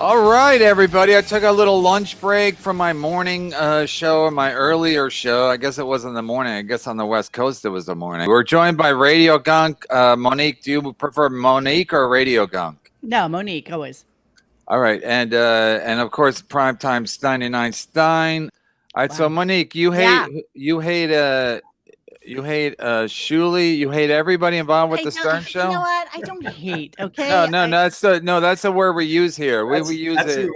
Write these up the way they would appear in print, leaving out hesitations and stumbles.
All right, everybody. I took a little lunch break from my morning show or my earlier show. I guess it was in the morning. I guess on the West Coast it was the morning. We're joined by RadioGunk. Monique, do you prefer Monique or RadioGunk? No, Monique, always. All right, and of course, primetime 99 Stein. All right, so Monique, you hate Shuli. You hate everybody involved with the Stern Show. You know what? I don't hate. Okay. That's the word we use here. We use that's it.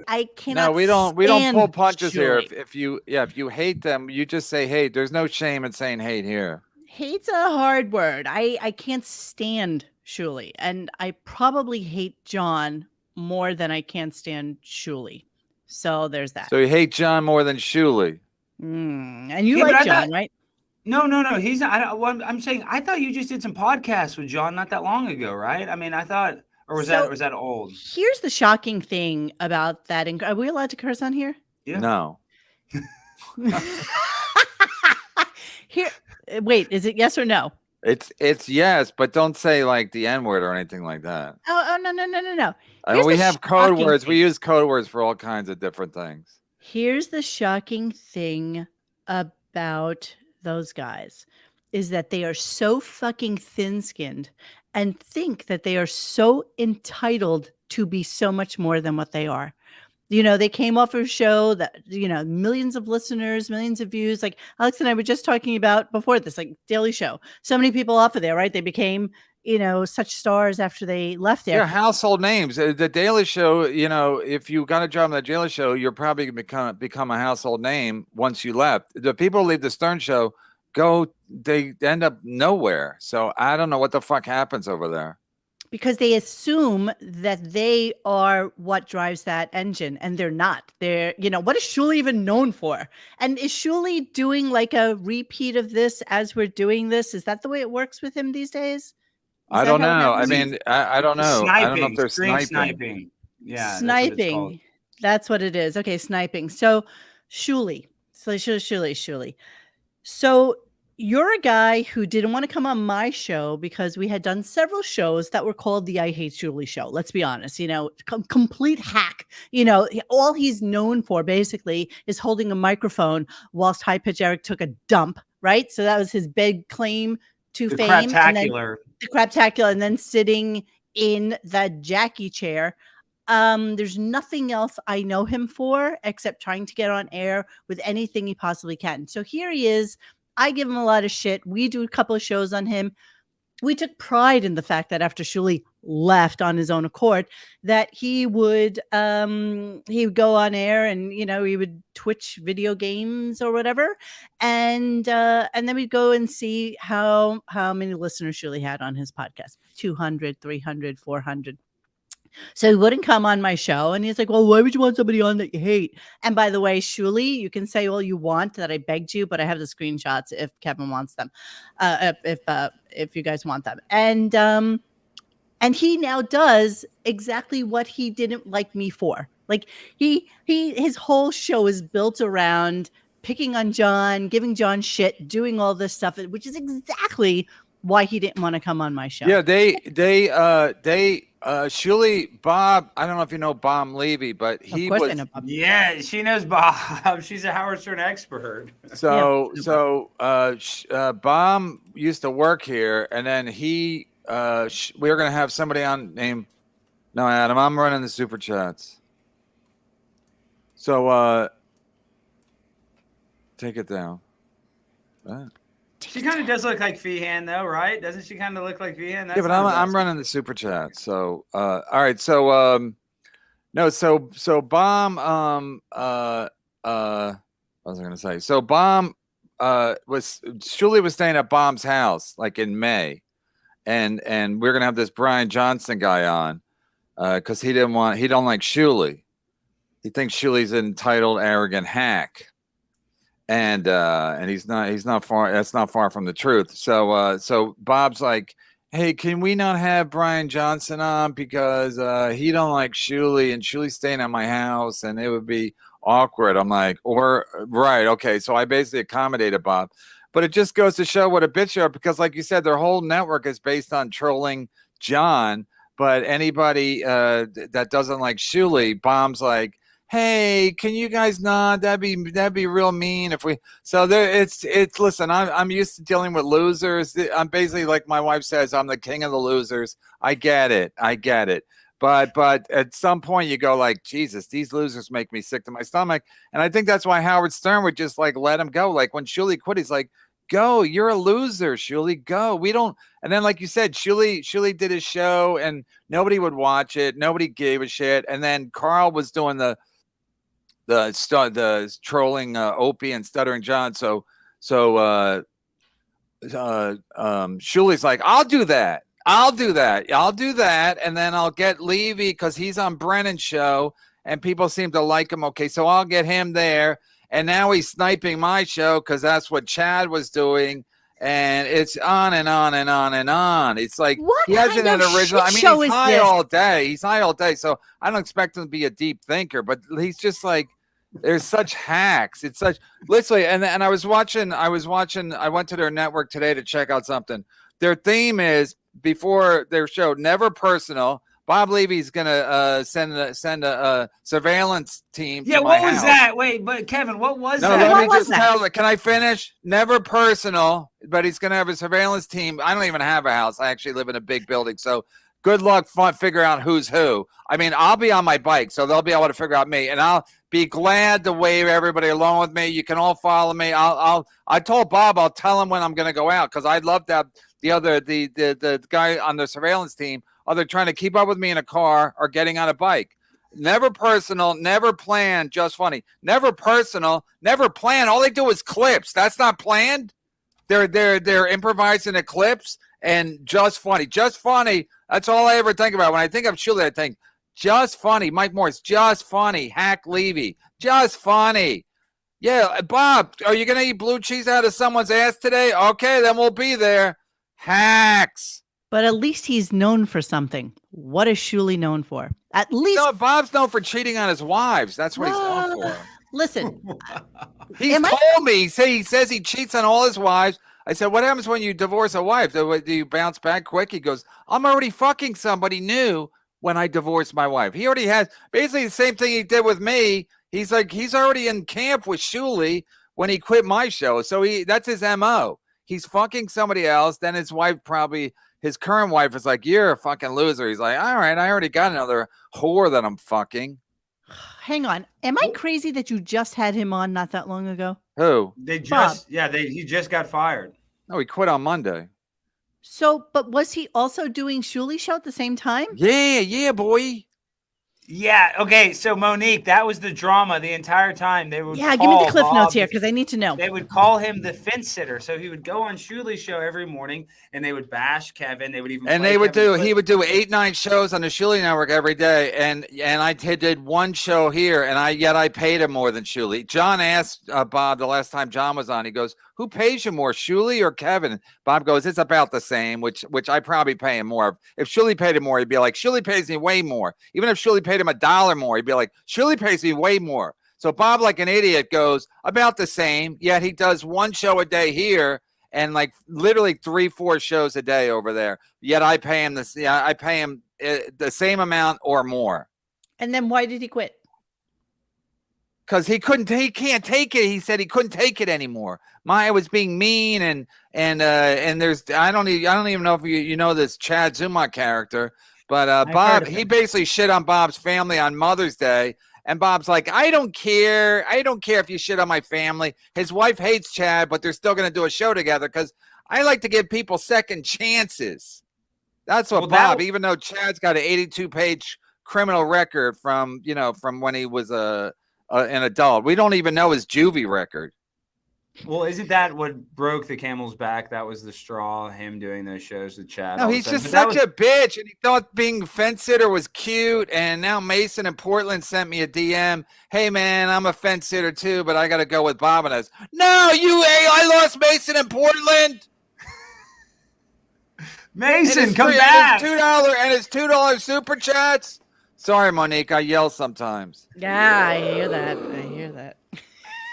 I cannot. No, we don't pull punches here. Shuli. If you hate them, you just say hate. There's no shame in saying hate here. Hate's a hard word. I can't stand Shuli, and I probably hate John more than I can't stand Shuli. So there's that. So you hate John more than Shuli. And you like John, right? No. He's not. I'm saying I thought you just did some podcasts with John not that long ago, right? I mean, I thought, or was that old? Here's the shocking thing about that. Are we allowed to curse on here? Yeah. No. Here, wait. Is it yes or no? It's yes, but don't say like the N-word or anything like that. Oh no. We have code words. We use code words for all kinds of different things. Here's the shocking thing about those guys is that they are so fucking thin-skinned and think that they are so entitled to be so much more than what they are. You know, they came off a show that, millions of listeners, millions of views. Like Alex and I were just talking about before this, like Daily Show. So many people off of there, right? They became, such stars after they left there. Yeah, household names. The Daily Show, if you got a job on the Daily Show, you're probably going to become a household name once you left. The people who leave the Stern Show, they end up nowhere. So I don't know what the fuck happens over there. Because they assume that they are what drives that engine, and they're not. They're, what is Shuli even known for? And is Shuli doing like a repeat of this as we're doing this? Is that the way it works with him these days? I don't know. I mean, I don't know. Sniping, I don't know if they're sniping. Yeah, sniping. That's what it is. Okay, sniping. So Shuli. So you're a guy who didn't want to come on my show because we had done several shows that were called the I Hate Shuli show. Let's be honest, complete hack. All he's known for basically is holding a microphone whilst High Pitch Eric took a dump, right? So that was his big claim to fame. The craptacular, and then sitting in the Jackie chair. There's nothing else I know him for except trying to get on air with anything he possibly can. So here he is. I give him a lot of shit. We do a couple of shows on him. We took pride in the fact that after Shuli left on his own accord, that he would go on air and he would Twitch video games or whatever, and then we'd go and see how many listeners Shuli had on his podcast. 200, 300, 400. So he wouldn't come on my show, and he's like, well, why would you want somebody on that you hate? And by the way, Shuli, you can say all you want that I begged you, but I have the screenshots if Kevin wants them, if you guys want them. And he now does exactly what he didn't like me for. Like his whole show is built around picking on John, giving John shit, doing all this stuff, which is exactly why he didn't want to come on my show. Yeah, Shuli, Bob, I don't know if you know Bob Levy, but he was. I know Bob. Yeah, she knows Bob. She's a Howard Stern expert. So Bob used to work here, and then we were going to have somebody on named. No, Adam, I'm running the super chats. So take it down. She kind of does look like Feehan, though, right? Doesn't she kind of look like Feehan? Yeah, but I'm running the super chat. So, all right. So, so Bomb, what was I going to say? So Bomb Shuli was staying at Bomb's house like in May, and we're going to have this Brian Johnson guy on because he don't like Shuli. He thinks Shuli's an entitled, arrogant hack. And he's not far. That's not far from the truth. So Bob's like, hey, can we not have Brian Johnson on because he don't like Shuli and Shuli's staying at my house and it would be awkward. I'm like, right, okay. So I basically accommodated Bob, but it just goes to show what a bitch you are because, like you said, their whole network is based on trolling John. But anybody that doesn't like Shuli, Bomb's like, hey, can you guys not? That'd be real mean if we. So there, it's. Listen, I'm used to dealing with losers. I'm basically, like my wife says, I'm the king of the losers. I get it. But at some point you go like, Jesus, these losers make me sick to my stomach. And I think that's why Howard Stern would just like let him go. Like when Shuli quit, he's like, go, you're a loser, Shuli, go. We don't. And then, like you said, Shuli did his show and nobody would watch it. Nobody gave a shit. And then Carl was doing the trolling Opie and Stuttering John. So Shuli's like, I'll do that. And then I'll get Levy because he's on Brennan's show and people seem to like him. Okay, so I'll get him there. And now he's sniping my show because that's what Chad was doing. And it's on and on and on and on. It's like what he hasn't an original. I mean, he's high all day. He's high all day. So I don't expect him to be a deep thinker, but he's just like, there's such hacks. It's such literally. And I went to their network today to check out something. Their theme is before their show, never personal. Bob Levy's gonna send a surveillance team. Yeah, to what my was house. that? Wait, but Kevin, what was No, that? let me What just was tell it. Can I finish? Never personal, but he's gonna have a surveillance team. I don't even have a house. I actually live in a big building, so good luck figure out who's who. I mean, I'll be on my bike, so they'll be able to figure out me, and I'll be glad to wave everybody along with me. You can all follow me. I told Bob I'll tell him when I'm gonna go out because I'd love to have the guy on the surveillance team. Either trying to keep up with me in a car or getting on a bike. Never personal, never planned, just funny. Never personal, never planned. All they do is clips. That's not planned. They're improvising a clips and just funny. Just funny. That's all I ever think about. When I think of Shuli, I think just funny. Mike Morris, just funny. Hack Levy, just funny. Yeah, Bob, are you going to eat blue cheese out of someone's ass today? Okay, then we'll be there. Hacks. But at least he's known for something. What is Shuli known for? At least. No, Bob's known for cheating on his wives. That's what he's known for. Listen. He's told me. He says he cheats on all his wives. I said, what happens when you divorce a wife? Do you bounce back quick? He goes, I'm already fucking somebody new when I divorce my wife. He already has basically the same thing he did with me. He's like, he's already in camp with Shuli when he quit my show. So that's his MO. He's fucking somebody else. Then his wife his current wife is like, you're a fucking loser. He's like, all right, I already got another whore that I'm fucking. Hang on. Am I crazy that you just had him on not that long ago? Who? He just got fired. No, he quit on Monday. So, but was he also doing Shuli's show at the same time? Yeah, boy. Yeah. Okay. So Monique, that was the drama the entire time. They would give me the cliff notes here because I need to know. They would call him the fence sitter. So he would go on Shuli's show every morning, and they would bash Kevin. They would even he would do 8-9 shows on the Shuli Network every day, and I did one show here, and I paid him more than Shuli. John asked Bob the last time John was on. He goes, "Who pays you more, Shuli or Kevin?" Bob goes, "It's about the same," which I probably pay him more. If Shuli paid him more, he'd be like, "Shuli pays me way more." Even if Shuli paid him $1 more, he'd be like, Shuli pays me way more. So Bob, like an idiot, goes about the same, yet he does one show a day here and like literally 3-4 shows a day over there. Yet I pay him the same amount or more. And then why did he quit? Because he can't take it. He said he couldn't take it anymore. Maya was being mean and there's I don't even know if you know this Chad Zumach character. But Bob, he basically shit on Bob's family on Mother's Day. And Bob's like, I don't care. I don't care if you shit on my family. His wife hates Chad, but they're still going to do a show together because I like to give people second chances. That's what Bob, even though Chad's got an 82-page criminal record from when he was an adult. We don't even know his juvie record. Well, isn't that what broke the camel's back? That was the straw, him doing those shows with Chad. No, he's just such a bitch, and he thought being fence sitter was cute, and now Mason in Portland sent me a DM. Hey, man, I'm a fence sitter too, but I got to go with Bob and us. No, I lost Mason in Portland. Mason, come back. His $2 super chats. Sorry, Monique, I yell sometimes. Yeah, I hear that.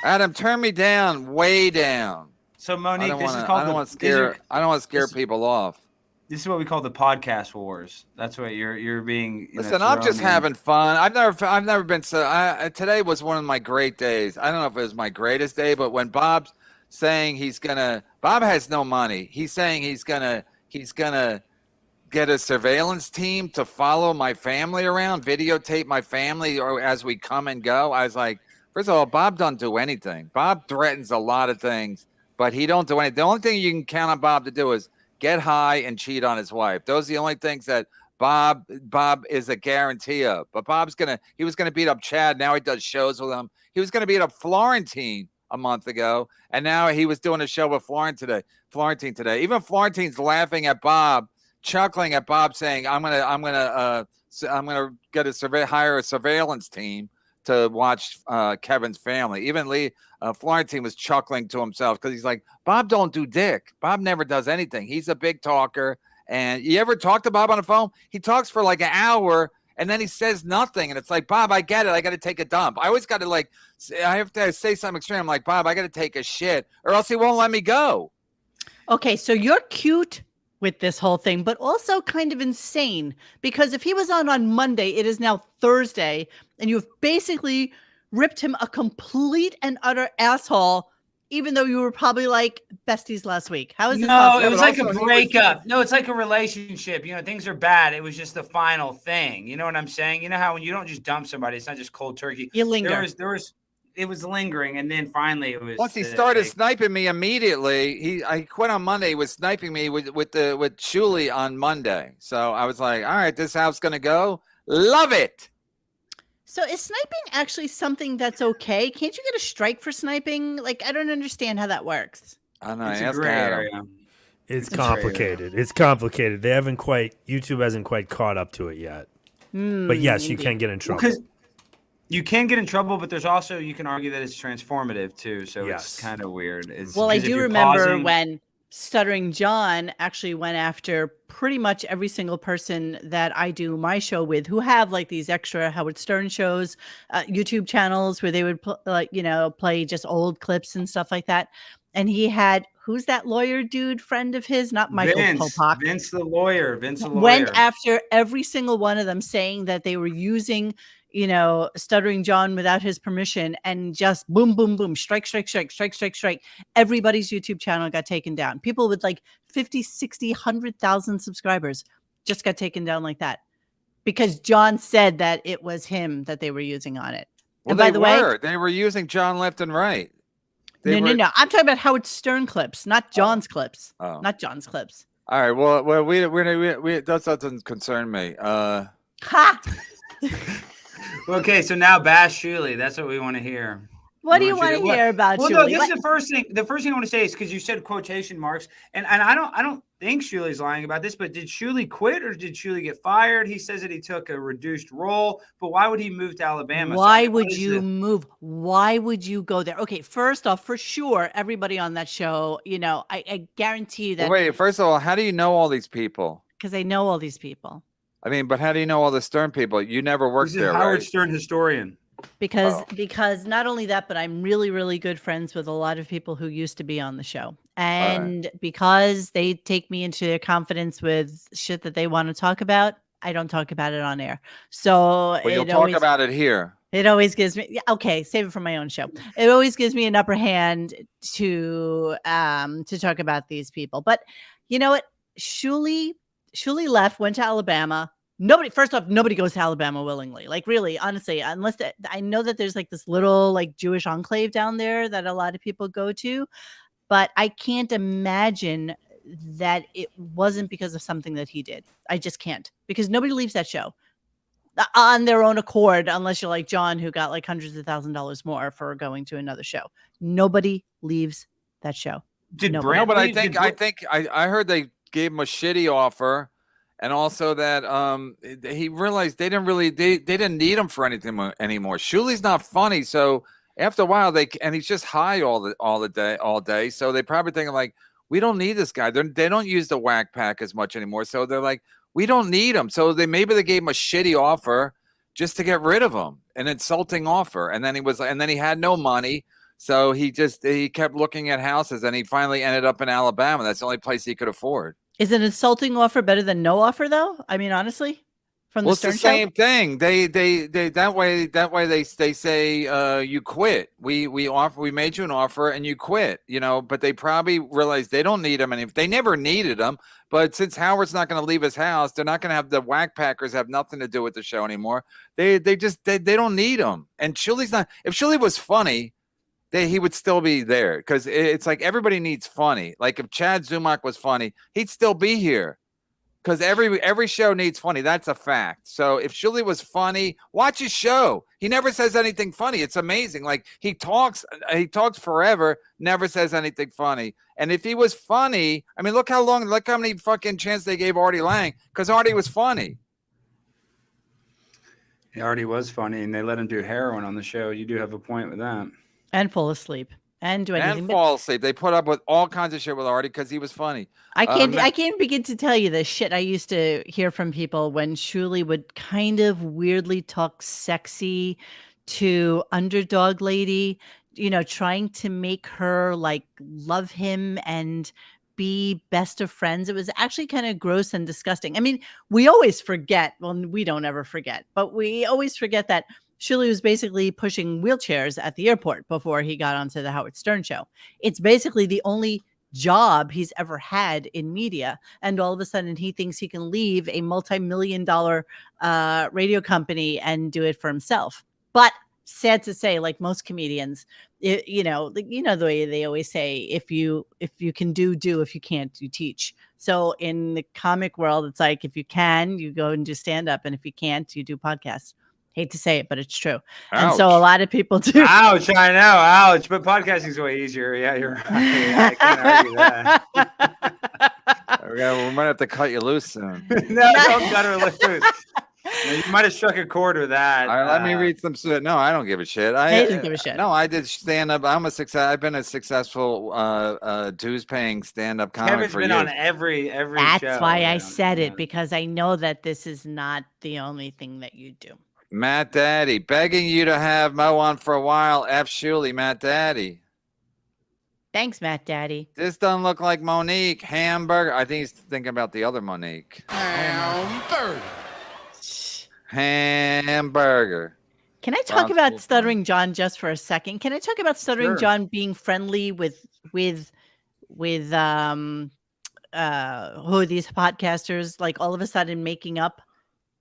Adam, turn me down, way down. So Monique, I don't want to scare people off. This is what we call the podcast wars. That's what you're being. Listen, I'm just having fun. I've never been so. Today was one of my great days. I don't know if it was my greatest day, but when Bob's saying Bob has no money. He's saying he's gonna get a surveillance team to follow my family around, videotape my family or as we come and go. I was like, first of all, Bob doesn't do anything. Bob threatens a lot of things, but he don't do anything. The only thing you can count on Bob to do is get high and cheat on his wife. Those are the only things that Bob is a guarantee of. But he was gonna beat up Chad. Now he does shows with him. He was gonna beat up Florentine a month ago, and now he was doing a show with Florentine today. Even Florentine's laughing at Bob, chuckling at Bob, saying, "I'm gonna hire a surveillance team to watch Kevin's family." Even Florentine was chuckling to himself because he's like, Bob don't do dick. Bob never does anything. He's a big talker. And you ever talk to Bob on the phone? He talks for like an hour and then he says nothing. And it's like, Bob, I get it. I got to take a dump. I always got to I have to say something extreme. I'm like, Bob, I got to take a shit or else he won't let me go. Okay, so you're cute with this whole thing, but also kind of insane because if he was on Monday, it is now Thursday, and you've basically ripped him a complete and utter asshole, even though you were probably like besties last week. How is this possible? No, it was like a breakup. No, it's like a relationship. Things are bad. It was just the final thing. You know what I'm saying? You know how when you don't just dump somebody, it's not just cold turkey. You linger. It was lingering, and then finally it was. Once he started sniping me immediately, I quit on Monday. He was sniping me with Shuli on Monday. So I was like, all right, this is how it's gonna go. Love it. So is sniping actually something that's okay? Can't you get a strike for sniping? Like, I don't understand how that works. I don't know. It's a gray area. It's complicated. It's complicated. YouTube hasn't quite caught up to it yet. But yes, you can get in trouble. Because you can get in trouble, but there's also, you can argue that it's transformative too. So it's kind of weird. I do remember when Stuttering John actually went after pretty much every single person that I do my show with who have like these extra Howard Stern shows, YouTube channels where they would play just old clips and stuff like that. And he had, who's that lawyer dude friend of his? Not Michael Popak. Vince the lawyer. Went after every single one of them saying that they were using Stuttering John without his permission, and just boom, boom, boom, strike. Everybody's YouTube channel got taken down. People with like 50, 60, 100,000 subscribers just got taken down like that because John said that it was him that they were using on it. Well, and by the way, they were using John left and right. No. I'm talking about Howard Stern clips, not John's clips. Oh. Not John's clips. All right. Well, we that doesn't concern me. Ha! Okay, so now bash Shuli. That's what we want to hear. What do you want to hear about Shuli? No, this is the first thing. The first thing I want to say is because you said quotation marks, and I don't think Shuli's lying about this, but did Shuli quit or did Shuli get fired? He says that he took a reduced role, but why would he move to Alabama? Why would you move? Why would you go there? Okay, first off, for sure, everybody on that show, I guarantee you that. Wait, first of all, how do you know all these people? Because I know all these people. I mean, but how do you know all the Stern people? You never worked there, right? Howard Stern historian. Because not only that, but I'm really, really good friends with a lot of people who used to be on the show. And because they take me into their confidence with shit that they want to talk about, I don't talk about it on air. So you'll talk about it here. It always gives me, okay, save it for my own show. It always gives me an upper hand to talk about these people. But you know what? Shuli left, went to Alabama. First off, nobody goes to Alabama willingly. Like really, honestly, unless I know that there's like this little like Jewish enclave down there that a lot of people go to, but I can't imagine that it wasn't because of something that he did. I just can't, because nobody leaves that show on their own accord, unless you're like John, who got like hundreds of $1,000s more for going to another show. Nobody leaves that show. But I heard they gave him a shitty offer. And also that he realized they didn't need him for anything anymore. Shuli's not funny, so after a while he's just high all day. So they probably thinking like, we don't need this guy. They don't use the whack pack as much anymore. So they're like, we don't need him. So maybe they gave him a shitty offer just to get rid of him, an insulting offer. And then he had no money. So he kept looking at houses, and he finally ended up in Alabama. That's the only place he could afford. Is an insulting offer better than no offer, though? I mean, honestly, from the Well, it's the Stern Show? same thing. They that way they say you quit. We made you an offer and you quit. But they probably realize they don't need them, and if they never needed them. But since Howard's not going to leave his house, they're not going to have the Whack Packers have nothing to do with the show anymore. They don't need them. And Chili's not. If Chili was funny, he would still be there, because it's like everybody needs funny. Like if Chad Zumach was funny, he'd still be here. Because every show needs funny. That's a fact. So if Chili was funny, watch his show. He never says anything funny. It's amazing. Like he talks forever, never says anything funny. And if he was funny, I mean, look how many fucking chances they gave Artie Lang, because Artie was funny. He already was funny, and they let him do heroin on the show. You do have a point with that. And fall asleep. And do anything. And fall asleep. They put up with all kinds of shit with Artie because he was funny. I can't begin to tell you the shit I used to hear from people when Shuli would kind of weirdly talk sexy to underdog lady, trying to make her like love him and be best of friends. It was actually kind of gross and disgusting. I mean, we always forget. Well, we don't ever forget, but we always forget that Shuli was basically pushing wheelchairs at the airport before he got onto the Howard Stern show. It's basically the only job he's ever had in media. And all of a sudden he thinks he can leave a multi-million-dollar radio company and do it for himself. But sad to say, like most comedians, the way they always say, if you can do, if you can't, you teach. So in the comic world, it's like, if you can, you go and do stand-up. And if you can't, you do podcasts. Hate to say it, but it's true. Ouch. And so a lot of people do. Ouch, I know, ouch. But podcasting is way easier. Yeah, you're right. I can't argue that. We might have to cut you loose soon. No, don't cut her loose. You might have struck a chord with that. All right, let me read some shit. No, I don't give a shit. I don't give a shit. No, I did stand up. I've been a successful dues paying stand up comic Kevin's for been years. on every That's show. why I said it, because I know that this is not the only thing that you do. Matt Daddy, begging you to have Mo on for a while. F. Shuley, Matt Daddy. Thanks, Matt Daddy. This doesn't look like Monique. Hamburger. I think he's thinking about the other Monique. Hamburger. Can I talk about Stuttering John just for a second? Can I talk about Stuttering John being friendly with who are these podcasters, like all of a sudden making up?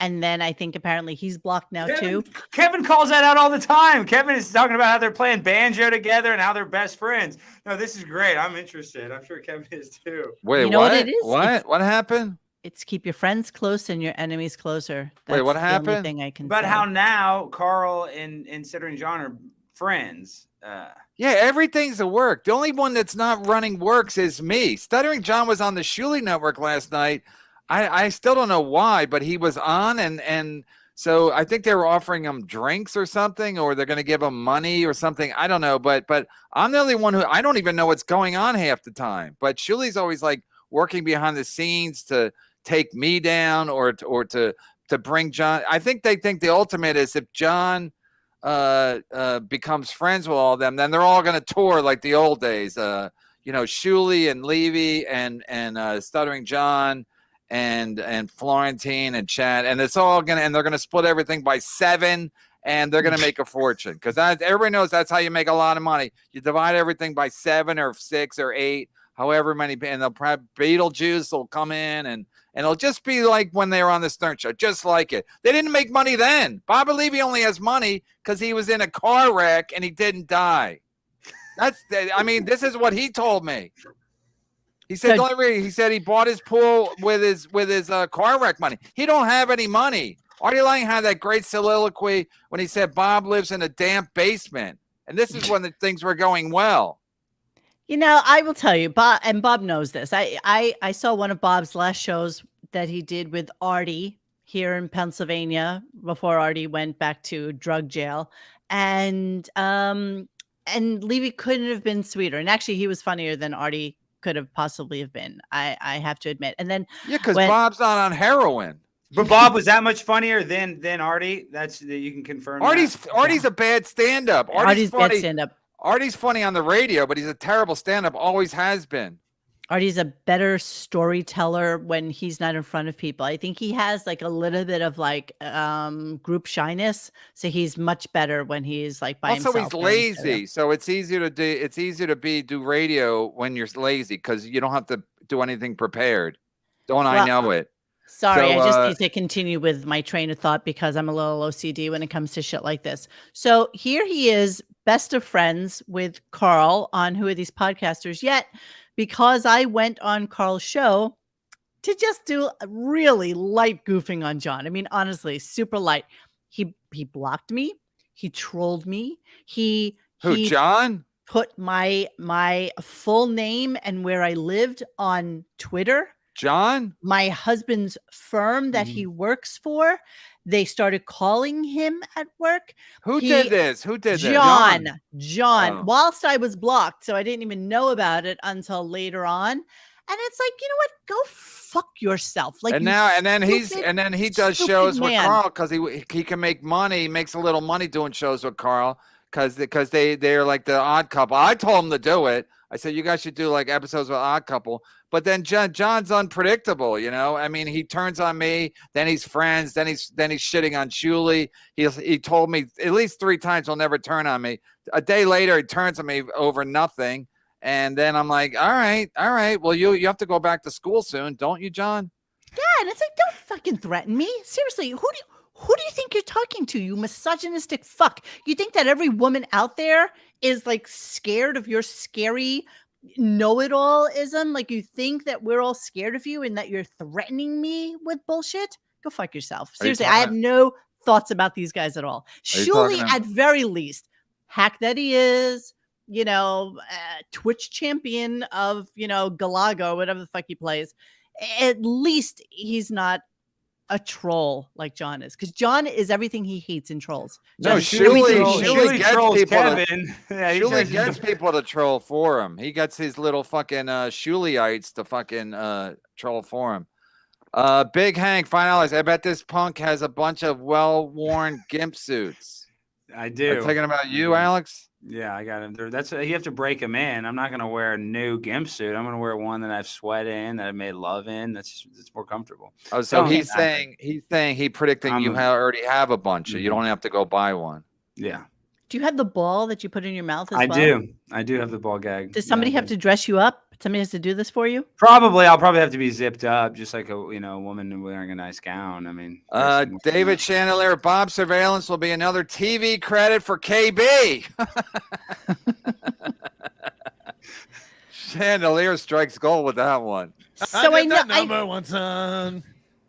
And then I think apparently he's blocked now too. Kevin calls that out all the time. Kevin is talking about how they're playing banjo together and how they're best friends. No, this is great. I'm interested. I'm sure Kevin is too. Wait, what it is? What happened? It's keep your friends close and your enemies closer. That's Wait, what happened? The only thing I can But say. how now Carl and Stuttering John are friends. Yeah, everything's a work. The only one that's not running works is me. Stuttering John was on the Shuley Network last night. I still don't know why, but he was on, and so I think they were offering him drinks or something, or they're going to give him money or something. I don't know, but I'm the only one who I don't even know what's going on half the time. But Shuley's always like working behind the scenes to take me down or to bring John. I think they think the ultimate is if John becomes friends with all of them, then they're all going to tour like the old days. Shuley and Levy and Stuttering John and Florentine and Chad, and it's all gonna, and they're gonna split everything by 7, and they're gonna make a fortune, because everybody knows that's how you make a lot of money. You divide everything by 7 or 6 or 8, however many, and they'll probably Beetlejuice will come in, and it'll just be like when they were on the Stern Show, just like it. They didn't make money then. Bobby Levy only has money because he was in a car wreck and he didn't die. This is what he told me. He said, he said he bought his pool with his car wreck money. He don't have any money. Artie Lang had that great soliloquy when he said Bob lives in a damp basement. And this is when the things were going well. I will tell you, Bob knows this. I saw one of Bob's last shows that he did with Artie here in Pennsylvania before Artie went back to drug jail. And Levy couldn't have been sweeter. And actually, he was funnier than Artie could have possibly have been. I have to admit. And then because Bob's not on heroin. But Bob was that much funnier than Artie. You can confirm. Artie's a bad stand-up. Artie's bad stand-up. Artie's funny on the radio, but he's a terrible stand-up. Always has been. Artie's a better storyteller when he's not in front of people. I think he has like a little bit of like group shyness, so he's much better when he's like by Also, himself. he's lazy, so it's easier to do. It's easier to do radio when you're lazy because you don't have to do anything prepared. Don't I know it? Sorry, So, I just need to continue with my train of thought because I'm a little OCD when it comes to shit like this. So here he is, best of friends with Carl on Who Are These Podcasters Yet? Because I went on Carl's show to just do a really light goofing on John. I mean, honestly, super light. He blocked me. He trolled me. He John? Put my full name and where I lived on Twitter. John? My husband's firm that he works for, they started calling him at work. Who did this? Who did this? John. Oh. Whilst I was blocked, so I didn't even know about it until later on. And it's like, you know what? Go fuck yourself. Like, and then he does shows with Carl because he can make money. He makes a little money doing shows with Carl because they're like the odd couple. I told him to do it. I said, you guys should do like episodes with Odd Couple. But then John's unpredictable, you know. I mean, he turns on me, then he's friends, then he's shitting on Shuli. He told me at least 3 times he'll never turn on me. A day later, he turns on me over nothing. And then I'm like, all right. Well, you have to go back to school soon, don't you, John? Yeah, and it's like, don't fucking threaten me. Seriously, who do you think you're talking to, you misogynistic fuck? You think that every woman out there is like scared of your scary know-it-all-ism? Like, you think that we're all scared of you and that you're threatening me with bullshit? Go fuck yourself. Seriously, I have no thoughts about these guys at all. Shuli, at very least, hack that he is, you know, Twitch champion of, you know, Galago, whatever the fuck he plays. At least he's not a troll like John is, because John is everything he hates in trolls. No, Shuli gets people to troll for him. He gets his little fucking Shuliites to fucking troll for him. Big Hank, $5. I bet this punk has a bunch of well-worn gimp suits. I do. I'm thinking about you, Alex. Yeah, I got him. That's you have to break him in. I'm not gonna wear a new gimp suit. I'm gonna wear one that I've sweat in, that I've made love in. It's more comfortable. Oh, so he's predicting you already have a bunch. You don't have to go buy one. Yeah. Do you have the ball that you put in your mouth as well? I do have the ball gag. Does somebody have to dress you up? Somebody has to do this for you? Probably. I'll probably have to be zipped up, just like a woman wearing a nice gown. I mean, David Chandelier, Bob Surveillance will be another TV credit for KB. Chandelier strikes gold with that one. So I know number one time.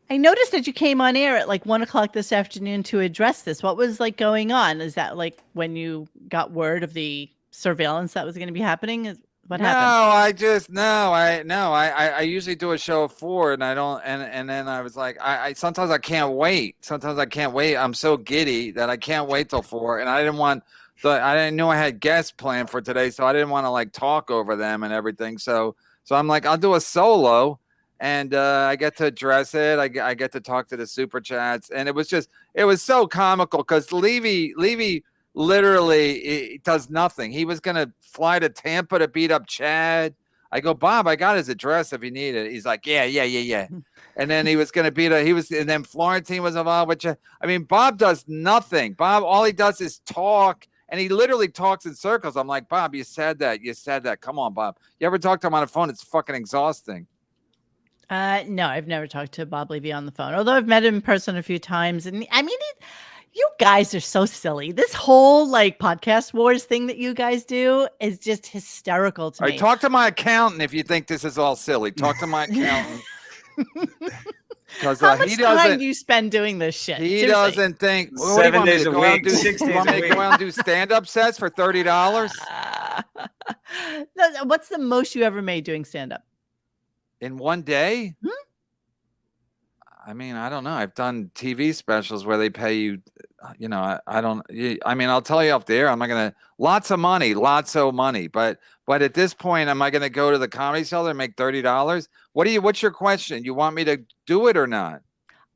I noticed that you came on air at like 1:00 this afternoon to address this. What was like going on? Is that like when you got word of the surveillance that was going to be happening? What happened? I usually do a show at 4 and I don't, and then I was like, I sometimes I can't wait. I'm so giddy that I can't wait till 4. And I didn't know I had guests planned for today. So I didn't want to like talk over them and everything. So I'm like, I'll do a solo and I get to address it. I get to talk to the super chats. And it was so comical because Levy literally does nothing. He was going to fly to Tampa to beat up Chad. I go, Bob, I got his address if you need it. He's like, yeah. And then he was going to and then Florentine was involved with Chad. I mean, Bob does nothing. Bob, all he does is talk, and he literally talks in circles. I'm like, Bob, you said that. Come on, Bob. You ever talk to him on the phone? It's fucking exhausting. No, I've never talked to Bob Levy on the phone, although I've met him in person a few times. And I mean, you guys are so silly. This whole like podcast wars thing that you guys do is just hysterical to me. Right, talk to my accountant if you think this is all silly. Talk to my accountant. Because how much time do you spend doing this shit? He Seriously. Doesn't think. What 7 days a week, 6 days a week. Go out and do stand-up sets for $30? What's the most you ever made doing stand-up? In one day? I mean, I don't know. I've done TV specials where they pay you, I'll tell you off the air, I'm not going to, lots of money. But at this point, am I going to go to the Comedy Cellar and make $30? What's your question? You want me to do it or not?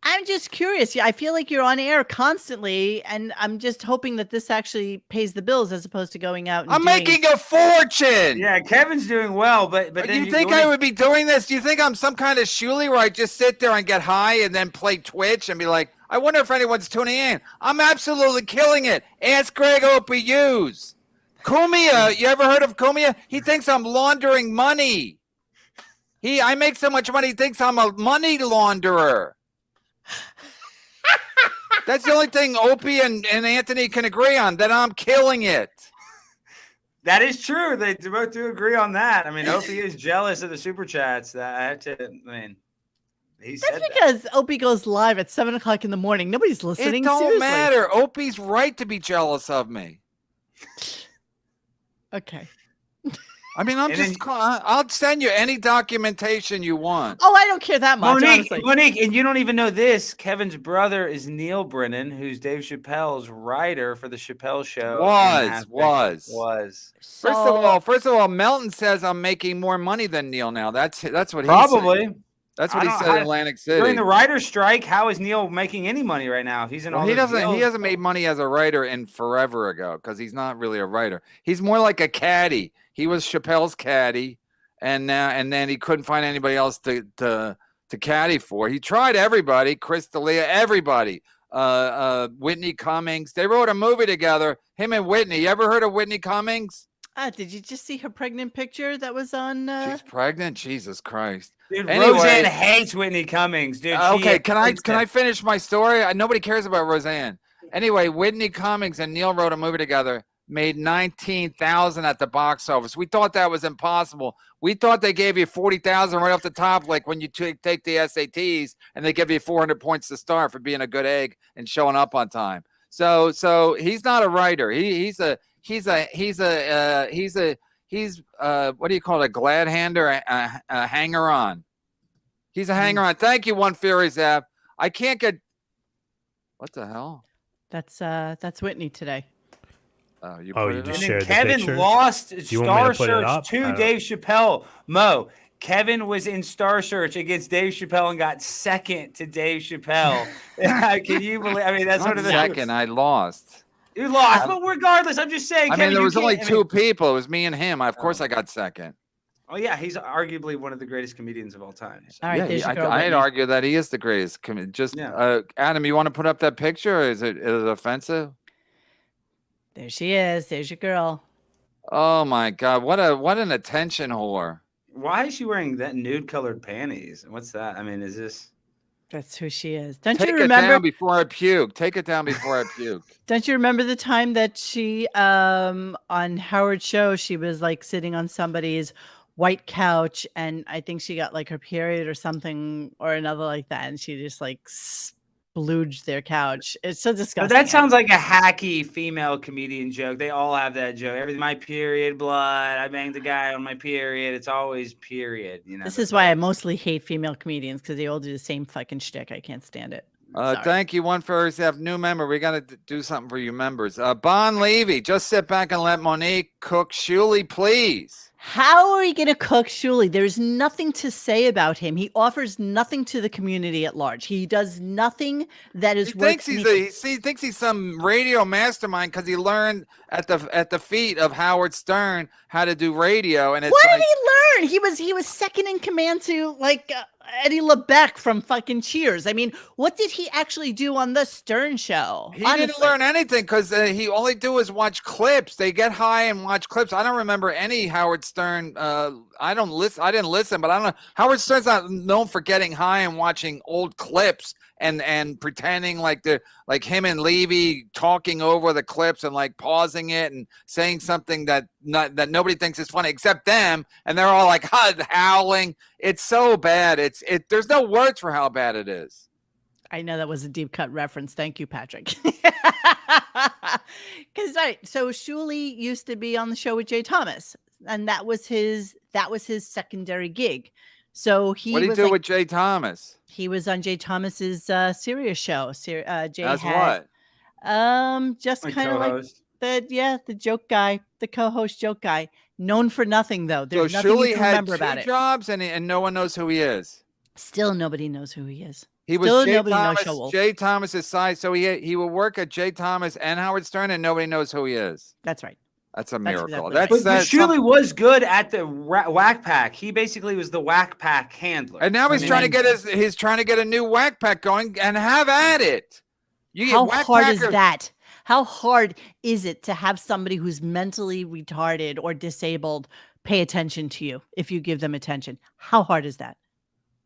I'm just curious. Yeah, I feel like you're on air constantly, and I'm just hoping that this actually pays the bills as opposed to going out and I'm doing... making a fortune. Yeah, Kevin's doing well, but Do then you think I would be doing this? Do you think I'm some kind of Shuli where I just sit there and get high and then play Twitch and be like, I wonder if anyone's tuning in? I'm absolutely killing it. Ask Greg OPUs. Kumia, you ever heard of Kumia? He thinks I'm laundering money. I make so much money, he thinks I'm a money launderer. That's the only thing Opie and Anthony can agree on, that I'm killing it. That is true. They both do agree on that. I mean, Opie is jealous of the super chats. He said That's because Opie goes live at 7:00 in the morning. Nobody's listening. It don't Seriously. matter. Opie's right to be jealous of me. Okay. I mean, I'll send you any documentation you want. Oh, I don't care that much, honestly. Monique, and you don't even know this. Kevin's brother is Neil Brennan, who's Dave Chappelle's writer for the Chappelle Show. Was. First of all, Melton says I'm making more money than Neil now. That's what he probably. That's what he said in Atlantic City. During the writer's strike, how is Neil making any money right now? He's in all he hasn't made money as a writer in forever ago because he's not really a writer. He's more like a caddy. He was Chappelle's caddy, and then he couldn't find anybody else to caddy for. He tried everybody, Chris D'Elia, everybody. Whitney Cummings. They wrote a movie together, him and Whitney. You ever heard of Whitney Cummings? Did you just see her pregnant picture that was on? She's pregnant. Jesus Christ. Dude, anyway, Roseanne hates Whitney Cummings, dude. Okay, can I finish my story? Nobody cares about Roseanne. Anyway, Whitney Cummings and Neil wrote a movie together, made $19,000 at the box office. We thought that was impossible. We thought they gave you $40,000 right off the top, like when you take the SATs, and they give you 400 points to start for being a good egg and showing up on time. So he's not a writer. He's what do you call it? A glad hander, a hanger on. He's a hanger on. Thank you, One Fury Zap. I can't get. What the hell? That's Whitney today. You just shared the Kevin picture? lost Do you want me Star to put it up? Search to Dave Chappelle. Mo, Kevin was in Star Search against Dave Chappelle and got second to Dave Chappelle. Can you believe? I mean, that's sort of the second. I lost. You lost, but regardless, I'm just saying. Kevin, there was only two people. It was me and him. Of course, I got second. Oh yeah, he's arguably one of the greatest comedians of all time. So. All right, I'd argue that he is the greatest. Adam, you want to put up that picture? Or is it offensive? There she is. There's your girl. Oh my God! What an attention whore. Why is she wearing that nude-colored panties? What's that? I mean, is this? That's who she is. Don't Take you it remember? down before I puke. Take it down before I puke. Don't you remember the time that she on Howard's show, she was like sitting on somebody's white couch, and I think she got like her period or something or another like that, and she just like splooged their couch. It's so disgusting. But that sounds like a hacky female comedian joke. They all have that joke. Everything, my period, blood. I banged the guy on my period. It's always period. You know. This is why I mostly hate female comedians, because they all do the same fucking shtick. I can't stand it. Thank you, One for have new member. We got to do something for you members. Bon Levy, just sit back and let Monique cook Shuli, please. How are we going to cook Shuli? There's nothing to say about him. He offers nothing to the community at large. He does nothing that is worth anything. He thinks he's some radio mastermind because he learned at the feet of Howard Stern how to do radio. And it's what did he learn? He was second in command to Eddie LeBeck from fucking Cheers. I mean, what did he actually do on the Stern show? He didn't learn anything because he only do is watch clips. They get high and watch clips. I don't remember any Howard Stern. I didn't listen, but I don't know. Howard Stern's not known for getting high and watching old clips and pretending like him and Levy talking over the clips and like pausing it and saying something that nobody thinks is funny except them, and they're all like howling. It's so bad. There's no words for how bad it is. I know that was a deep cut reference. Thank you, Patrick. So Shuli used to be on the show with Jay Thomas, and that was his secondary gig. So what did he do with Jay Thomas? He was on Jay Thomas's Sirius show. Jay That's had, what? just kind of like the joke guy, the co-host joke guy, known for nothing though. There's nothing you can remember about it. Jobs and no one knows who he is. Still, nobody knows who he is. He Still was Jay nobody knows Thomas. Showalter. Jay Thomas's side, so he will work at Jay Thomas and Howard Stern, and nobody knows who he is. That's right. That's a miracle. exactly That's right. But Shuley was good at the whack pack. He basically was the whack pack handler. and now he's trying to get a new whack pack going, and have at it. How hard is that? How hard is it to have somebody who's mentally retarded or disabled pay attention to you if you give them attention? How hard is that?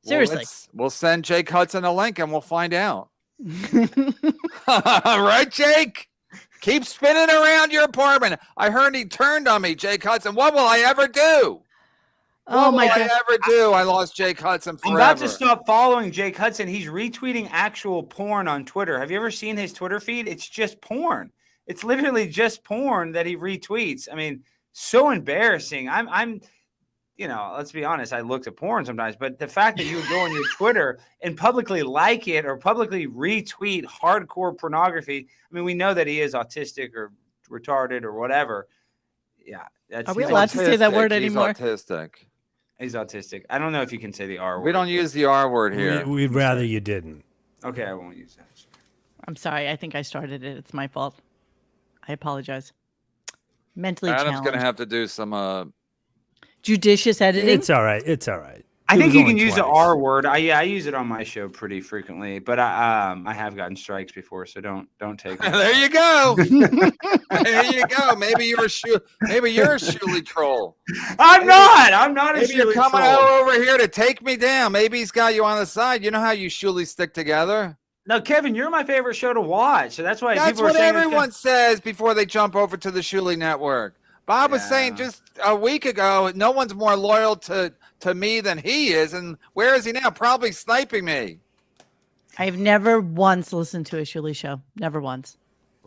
Seriously. We'll send Jake Hudson a link and we'll find out. Right, Jake? Keep spinning around your apartment. I heard he turned on me, Jake Hudson. What will I ever do? Oh my God. What will I ever do? I lost Jake Hudson forever. I'm about to stop following Jake Hudson. He's retweeting actual porn on Twitter. Have you ever seen his Twitter feed? It's just porn. It's literally just porn that he retweets. I mean, so embarrassing. I'm let's be honest. I looked at porn sometimes, but the fact that you would go on your Twitter and publicly like it or publicly retweet hardcore pornography. I mean, we know that he is autistic or retarded or whatever. Yeah. Are we allowed to say that word anymore? He's autistic. I don't know if you can say the R word. We don't use the R word here. We'd rather you didn't. Okay, I won't use that. I'm sorry. I think I started it. It's my fault. I apologize. Mentally Adam's challenged. going to have to do some judicious editing. It's all right. It's all right. I think you can use the R word. I use it on my show pretty frequently, but I have gotten strikes before, so don't take it. There you go. There you go. Maybe you're a Shuley troll. I'm not a Maybe you're Shuley coming troll. over here to take me down. Maybe he's got you on the side. You know how you Shuleys stick together? No, Kevin, you're my favorite show to watch, so that's why That's people are what saying everyone says before they jump over to the Shuley network. Bob was saying just a week ago, no one's more loyal to me than he is. And where is he now? Probably sniping me. I've never once listened to a Shuley show. Never once.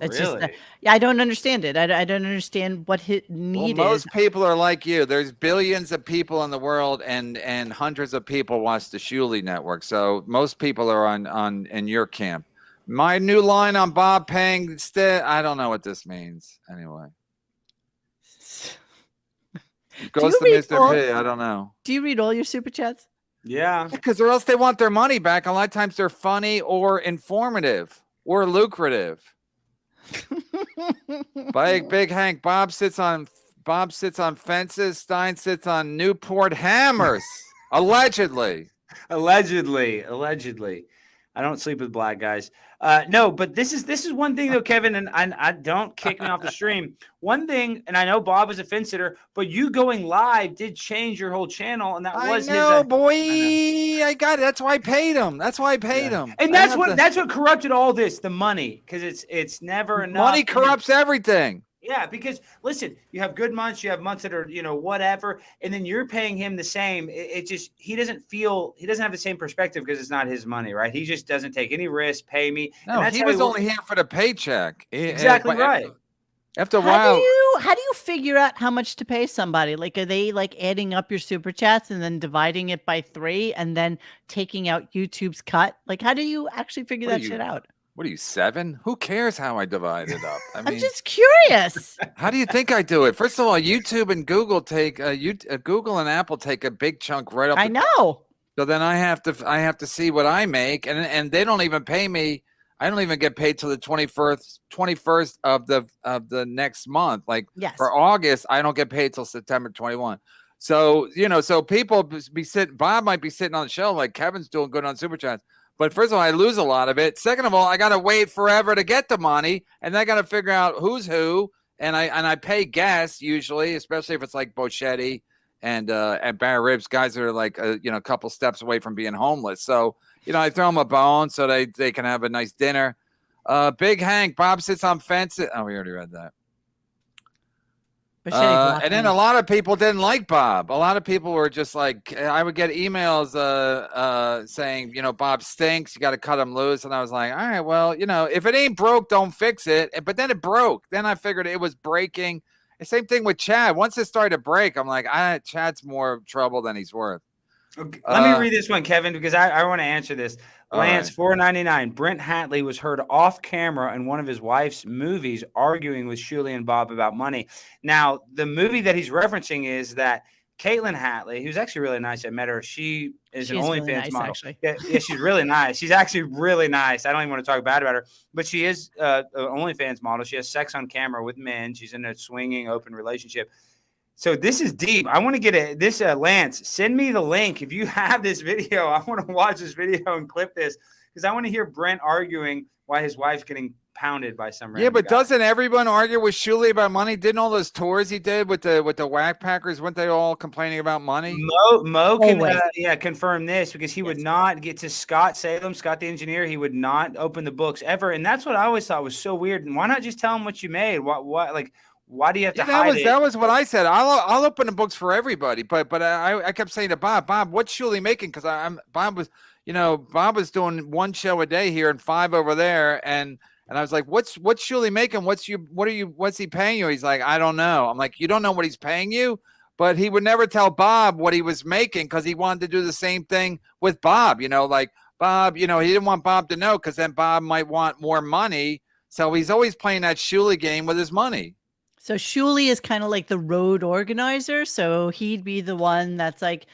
It's Really? just, I don't understand it. I don't understand what his need Most is. people are like you. There's billions of people in the world, and hundreds of people watch the Shuley network. So most people are in your camp. My new line on Bob paying I don't know what this means. Anyway. Goes to Mr. P. I don't know. Do you read all your super chats? Yeah. Because or else they want their money back. A lot of times they're funny or informative or lucrative. Big Hank. Bob sits on fences. Stein sits on Newport hammers. Allegedly. I don't sleep with black guys. No, but this is one thing though, Kevin, and I don't kick me off the stream. One thing, and I know Bob is a fence sitter, but you going live did change your whole channel, and that was I got it. That's why I paid him. And that's what corrupted all this, the money, because it's never enough. Money corrupts everything. Yeah, because listen, you have good months, you have months that are, whatever, and then you're paying him the same. It just, he doesn't have the same perspective because it's not his money, right? He just doesn't take any risk, pay me. No, he was only here for the paycheck. Exactly right. After a while. How do you figure out how much to pay somebody? Like, are they like adding up your super chats and then dividing it by 3 and then taking out YouTube's cut? Like, how do you actually figure that shit out? What are you, 7? Who cares how I divide it up? I mean, I'm just curious. How do you think I do it? First of all, YouTube and Google Google and Apple take a big chunk right up. I know. So then I have to see what I make, and they don't even pay me. I don't even get paid till the 21st of the next month. Like for August, I don't get paid till September 21. So so people be sitting. Bob might be sitting on the show like Kevin's doing good on Super Chats. But first of all, I lose a lot of it. Second of all, I got to wait forever to get the money, and then I got to figure out who's who. And I pay guests usually, especially if it's like Boschetti and Barry Ribs, guys that are like a couple steps away from being homeless. So I throw them a bone so they can have a nice dinner. Big Hank, Bob sits on fences. Oh, we already read that. And then a lot of people didn't like Bob. A lot of people were just like, I would get emails saying, Bob stinks. You got to cut him loose. And I was like, all right, well, if it ain't broke, don't fix it. But then it broke. Then I figured it was breaking. The same thing with Chad. Once it started to break, I'm like, Chad's more trouble than he's worth. Okay, let me read this one, Kevin, because I want to answer this. Lance, $4.99. Brent Hatley was heard off camera in one of his wife's movies arguing with Shuley and Bob about money. Now, the movie that he's referencing is that Caitlin Hatley, who's actually really nice. I met her. She is an She's OnlyFans really nice, model. actually. Yeah, she's really nice. She's actually really nice. I don't even want to talk bad about her, but she is an OnlyFans model. She has sex on camera with men. She's in a swinging open relationship. So this is deep. I want to get this. Lance, send me the link if you have this video. I want to watch this video and clip this because I want to hear Brent arguing why his wife's getting pounded by some random guy. Doesn't everyone argue with Shuli about money? Didn't all those tours he did with the Whack Packers, weren't they all complaining about money? Mo can confirm this because he would not get to Scott Salem, Scott the engineer. He would not open the books ever, and that's what I always thought was so weird. And why not just tell him what you made? Why do you have to hide it? That was what I said. I'll open the books for everybody, but I kept saying to Bob, what's Shuli making? Because Bob was doing 1 show a day here and 5 over there, and I was like, what's Shuli making? What's he paying you? He's like, I don't know. I'm like, you don't know what he's paying you? But he would never tell Bob what he was making because he wanted to do the same thing with Bob. Bob, he didn't want Bob to know because then Bob might want more money. So he's always playing that Shuli game with his money. So Shuli is kind of like the road organizer. So he'd be the one that's like,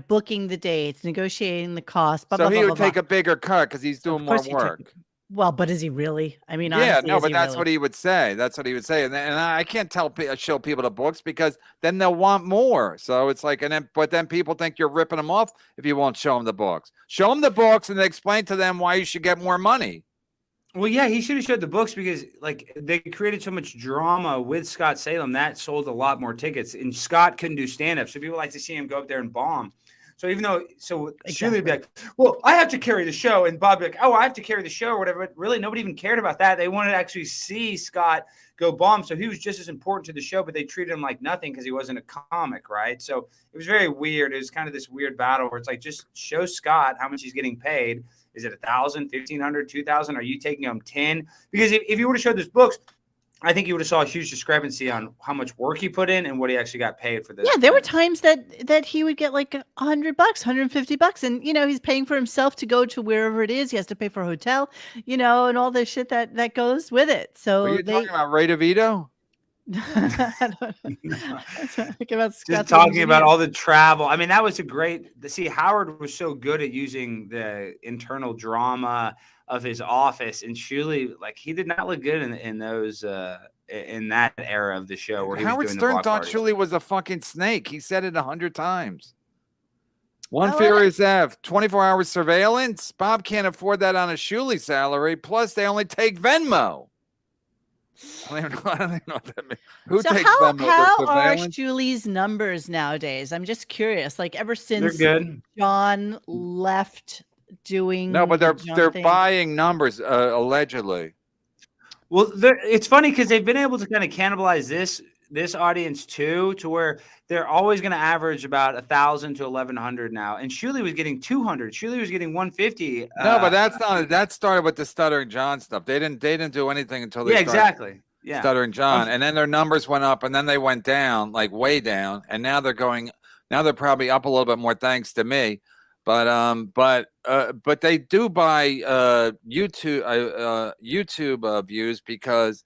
booking the dates, negotiating the cost. So he would take a bigger cut because he's doing more work. Well, but is he really? I mean, yeah, no, but that's what he would say. That's what he would say. And I can't show people the books because then they'll want more. So it's like, but then people think you're ripping them off if you won't show them the books. Show them the books and then explain to them why you should get more money. Well, yeah, he should have showed the books because they created so much drama with Scott Salem that sold a lot more tickets. And Scott couldn't do stand-up, so people like to see him go up there and bomb. So Shuli would be like, well, I have to carry the show. And Bob would be like, oh, I have to carry the show or whatever. But really, nobody even cared about that. They wanted to actually see Scott go bomb. So he was just as important to the show, but they treated him like nothing because he wasn't a comic, right? So it was very weird. It was kind of this weird battle where it's like, just show Scott how much he's getting paid. Is it 1,000, 1,500, 2,000? Are you taking him 10? Because if you would have showed those books, I think you would have saw a huge discrepancy on how much work he put in and what he actually got paid for this. Yeah, there were times that he would get like $100, $150, and he's paying for himself to go to wherever it is. He has to pay for a hotel, and all the shit that goes with it. So are you talking about Ray DeVito? Just talking about all the travel. I mean, that was Howard was so good at using the internal drama of his office, and Shuli, he did not look good in those in that era of the show where Howard Stern thought Shuli was a fucking snake. He said it 100 times. Furious F, 24 hours surveillance. Bob can't afford that on a Shuli salary. Plus, they only take Venmo. I don't even know what that means. Who takes Venmo? How are Shuli's numbers nowadays? I'm just curious. Ever since John left doing but they're buying numbers allegedly. Well, it's funny because they've been able to kind of cannibalize this audience too, to where they're always going to average about 1,000 to 1,100 now. And Shuli was getting 200. Shuli was getting 150. No, but that's not. That started with the Stuttering John stuff. They didn't do anything until they exactly. Yeah, Stuttering John, and then their numbers went up, and then they went down, way down, and now they're going. Now they're probably up a little bit more thanks to me. But they do buy YouTube views because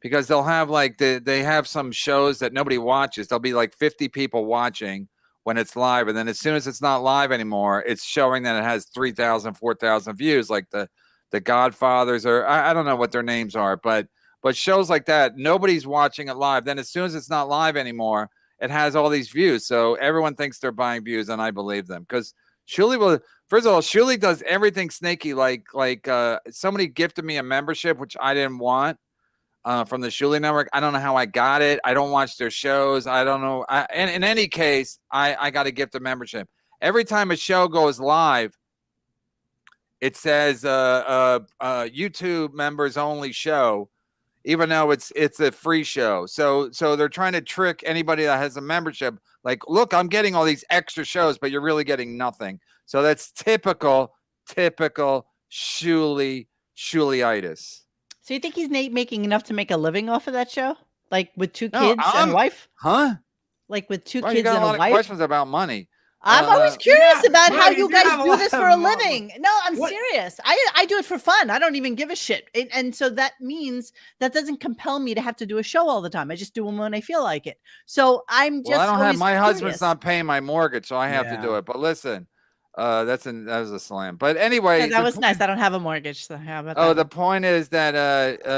they'll have they have some shows that nobody watches. There'll be 50 people watching when it's live, and then as soon as it's not live anymore, it's showing that it has 3,000, 4,000 views, like the Godfathers, or I don't know what their names are, but shows like that, nobody's watching it live. Then as soon as it's not live anymore, it has all these views. So everyone thinks they're buying views, and I believe them because Shuli first of all, Shuli does everything snaky. Somebody gifted me a membership, which I didn't want, from the Shuli Network. I don't know how I got it. I don't watch their shows. I don't know. And in any case, I got a gift of membership. Every time a show goes live, it says YouTube members only show, even though it's a free show. So they're trying to trick anybody that has a membership. Look, I'm getting all these extra shows, but you're really getting nothing. So that's typical Shuliitis. So you think he's making enough to make a living off of that show? With 2 kids and a wife? Huh? With 2 Well, kids you got and a a lot wife? of questions about money. I'm always curious about how you guys have a do lot this of for a more- living. No, I'm What- serious. I do it for fun. I don't even give a shit. And so that means that doesn't compel me to have to do a show all the time. I just do them when I feel like it. So I'm just Well, I don't have always my husband's curious. not paying my mortgage, so I have to do it. But listen, that was a slam. But anyway, Yeah, that was nice. I don't have a mortgage. So how about oh, that? the point is that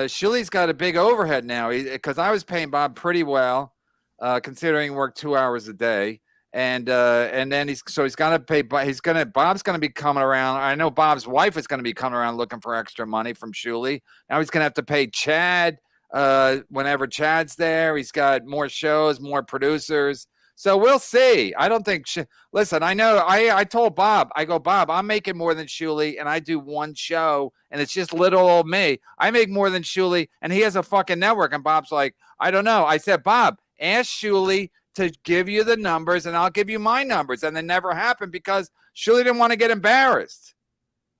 Shuley's got a big overhead now because I was paying Bob pretty well, considering he worked 2 hours a day. And then he's gonna pay. Bob's gonna be coming around. I know Bob's wife is gonna be coming around looking for extra money from Shuley. Now he's gonna have to pay Chad whenever Chad's there. He's got more shows, more producers. So we'll see. I don't think. Listen, I know. I told Bob. I go, Bob. I'm making more than Shuley, and I do one show, and it's just little old me. I make more than Shuley, and he has a fucking network. And Bob's like, I don't know. I said, Bob, ask Shuley to give you the numbers, and I'll give you my numbers. And it never happened because Shuley didn't want to get embarrassed.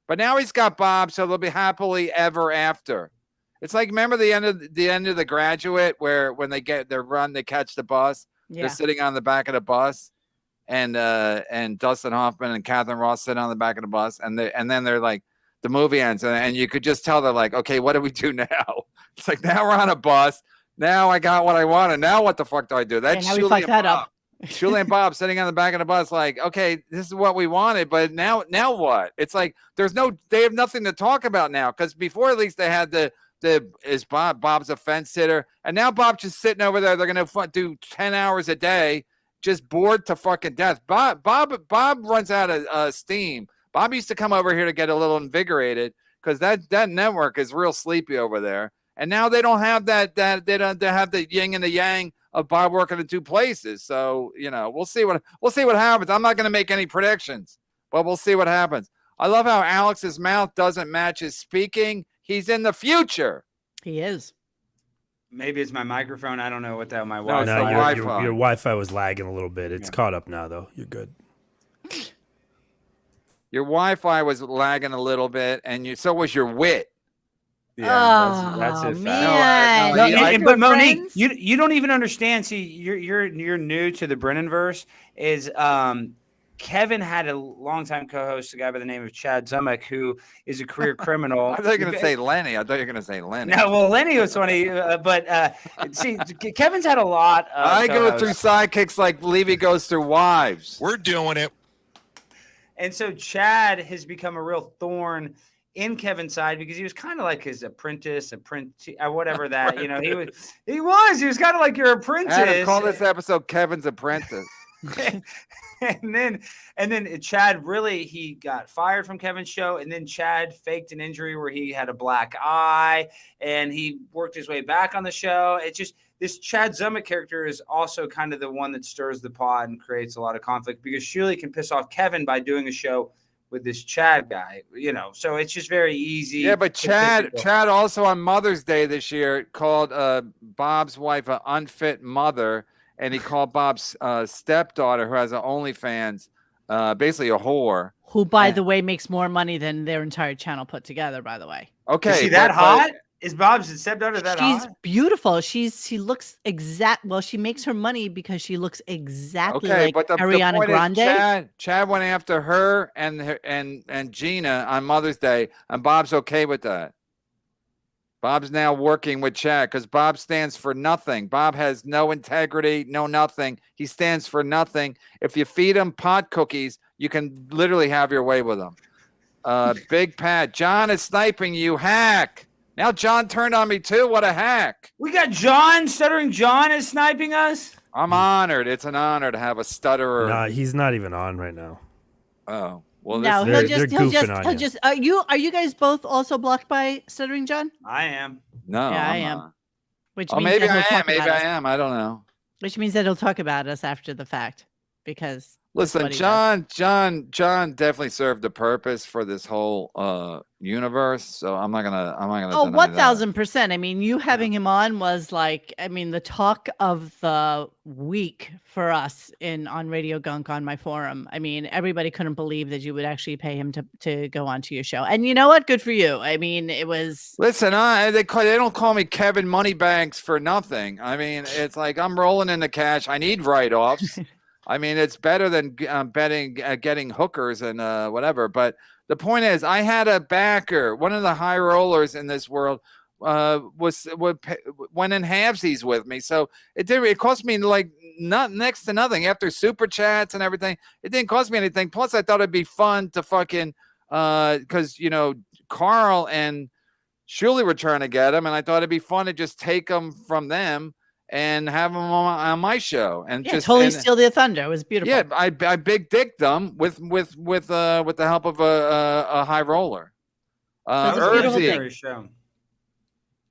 But now he's got Bob, so they'll be happily ever after. It's like, remember the end of The Graduate, where when they get their run, they catch the bus. Yeah. They're sitting on the back of the bus, and Dustin Hoffman and Catherine Ross sit on the back of the bus, and then they're like, the movie ends, and you could just tell they're like, okay, what do we do now? It's like, now we're on a bus. Now I got what I wanted. Now what the fuck do I do? That's how we Shuley fuck and that Bob. up. Shuley and Bob sitting on the back of the bus, like, okay, this is what we wanted, but now what? It's like they have nothing to talk about now, because before at least they had Bob's a fence sitter, and now Bob's just sitting over there. They're gonna do 10 hours a day, just bored to fucking death. Bob runs out of steam. Bob used to come over here to get a little invigorated, because that network is real sleepy over there. And now they don't have that they have the yin and the yang of Bob working in two places. So, we'll see what happens. I'm not going to make any predictions, but we'll see what happens. I love how Alex's mouth doesn't match his speaking. He's in the future. He is. Maybe it's my microphone. I don't know what that my No, Wi-Fi. it's No, the your Wi-Fi. Wi-Fi was lagging a little bit. It's caught up now, though. You're good. Your Wi-Fi was lagging a little bit, and so was your wit. Yeah, that's Oh, it. man. No, Yeah, but Monique, friends? you don't even understand. See, you're new to the Brennan verse. Is Kevin had a longtime co-host, a guy by the name of Chad Zumek, who is a career criminal. I thought you were going to say Lenny. No, well, Lenny was funny, but see, Kevin's had a lot. Of I go through co-hosts. sidekicks like Levy goes through wives. We're doing it. And so Chad has become a real thorn in Kevin's side, because he was kind of like his apprentice, whatever that, he was kind of like your apprentice. Adam, call this episode Kevin's Apprentice. and then Chad he got fired from Kevin's show, and then Chad faked an injury where he had a black eye, and he worked his way back on the show. It's just, this Chad Zumek character is also kind of the one that stirs the pot and creates a lot of conflict, because Shuley can piss off Kevin by doing a show with this Chad guy, so it's just very easy. Yeah, but Chad also on Mother's Day this year called Bob's wife an unfit mother, and he called Bob's stepdaughter, who has an OnlyFans, basically a whore. Who, by the way, makes more money than their entire channel put together, by the way. Okay. Is she that hot? Is Bob's stepdaughter that She's hot? beautiful. She looks she makes her money because she looks exactly Okay, like but the Ariana point Grande. is Chad went after her and Gina on Mother's Day, and Bob's okay with that. Bob's now working with Chad because Bob stands for nothing. Bob has no integrity, no nothing. He stands for nothing. If you feed him pot cookies, you can literally have your way with him. Big Pat, John is sniping you, hack. Now John turned on me too. What a hack. We got Stuttering John is sniping us. I'm honored. It's an honor to have a stutterer. Nah, he's not even on right now. Oh, well, No, They're he'll goofing on just. you. Are you guys both also blocked by Stuttering John? I am. no, Yeah, I I'm am. not. Which Oh, means maybe that he'll I am. talk Maybe about I us. am. I don't know. Which means that he'll talk about us after the fact, because Listen, what he does. John definitely served a purpose for this whole universe. So I'm not gonna. Oh, deny that. 1000%. I mean, you having him on was like, the talk of the week for us on RadioGunk on my forum. I mean, everybody couldn't believe that you would actually pay him to go onto your show. And you know what? Good for you. I mean, it was. Listen, they don't call me Kevin Moneybanks for nothing. I mean, it's like I'm rolling in the cash. I need write-offs. I mean, it's better than getting hookers and whatever. But the point is, I had a backer, one of the high rollers in this world, went in halvesies with me. So it cost me like next to nothing after super chats and everything. It didn't cost me anything. Plus, I thought it'd be fun to fucking because Carl and Shuli were trying to get him, and I thought it'd be fun to just take them from them and have them on my show, and just totally steal their thunder. It was beautiful. Yeah, I big dicked them with the help of a high roller.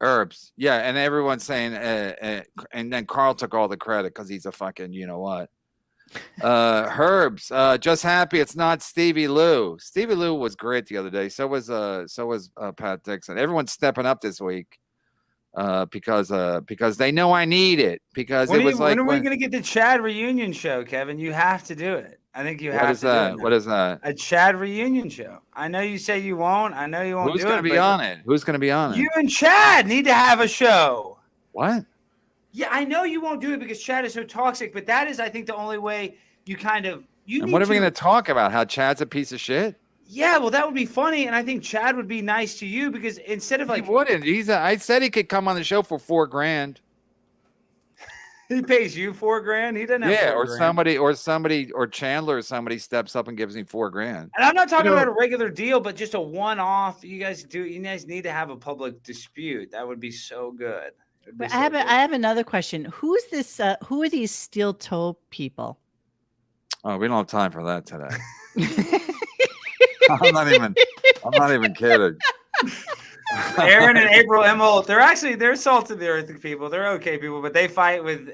Herbs, yeah, and everyone's saying, and then Carl took all the credit because he's a fucking what. Herbs, just happy it's not Stevie Lou. Stevie Lou was great the other day. So was Pat Dixon. Everyone's stepping up this week. Because they know I need it. Because when are we gonna get the Chad reunion show, Kevin? You have to do it. I think you have to do it. What is that? A Chad reunion show. I know you say you won't. I know you won't. Who's gonna be on it? Who's gonna be on it? You and Chad need to have a show. What? Yeah, I know you won't do it because Chad is so toxic, but that is, I think, the only way you kind of And what are we gonna talk about? How Chad's a piece of shit? Yeah, well, that would be funny, and I think Chad would be nice to you because instead of he wouldn't. I said he could come on the show for $4,000. He pays you $4,000. He doesn't have $4,000. or Chandler or somebody steps up and gives him $4,000. And I'm not talking about a regular deal, but just a one-off. You guys need to have a public dispute. That would be so good. I have another question. Who's this? Who are these steel toe people? Oh, we don't have time for that today. I'm not even kidding. Aaron and April Emmel, they're salt of the earth people. They're okay people, but they fight with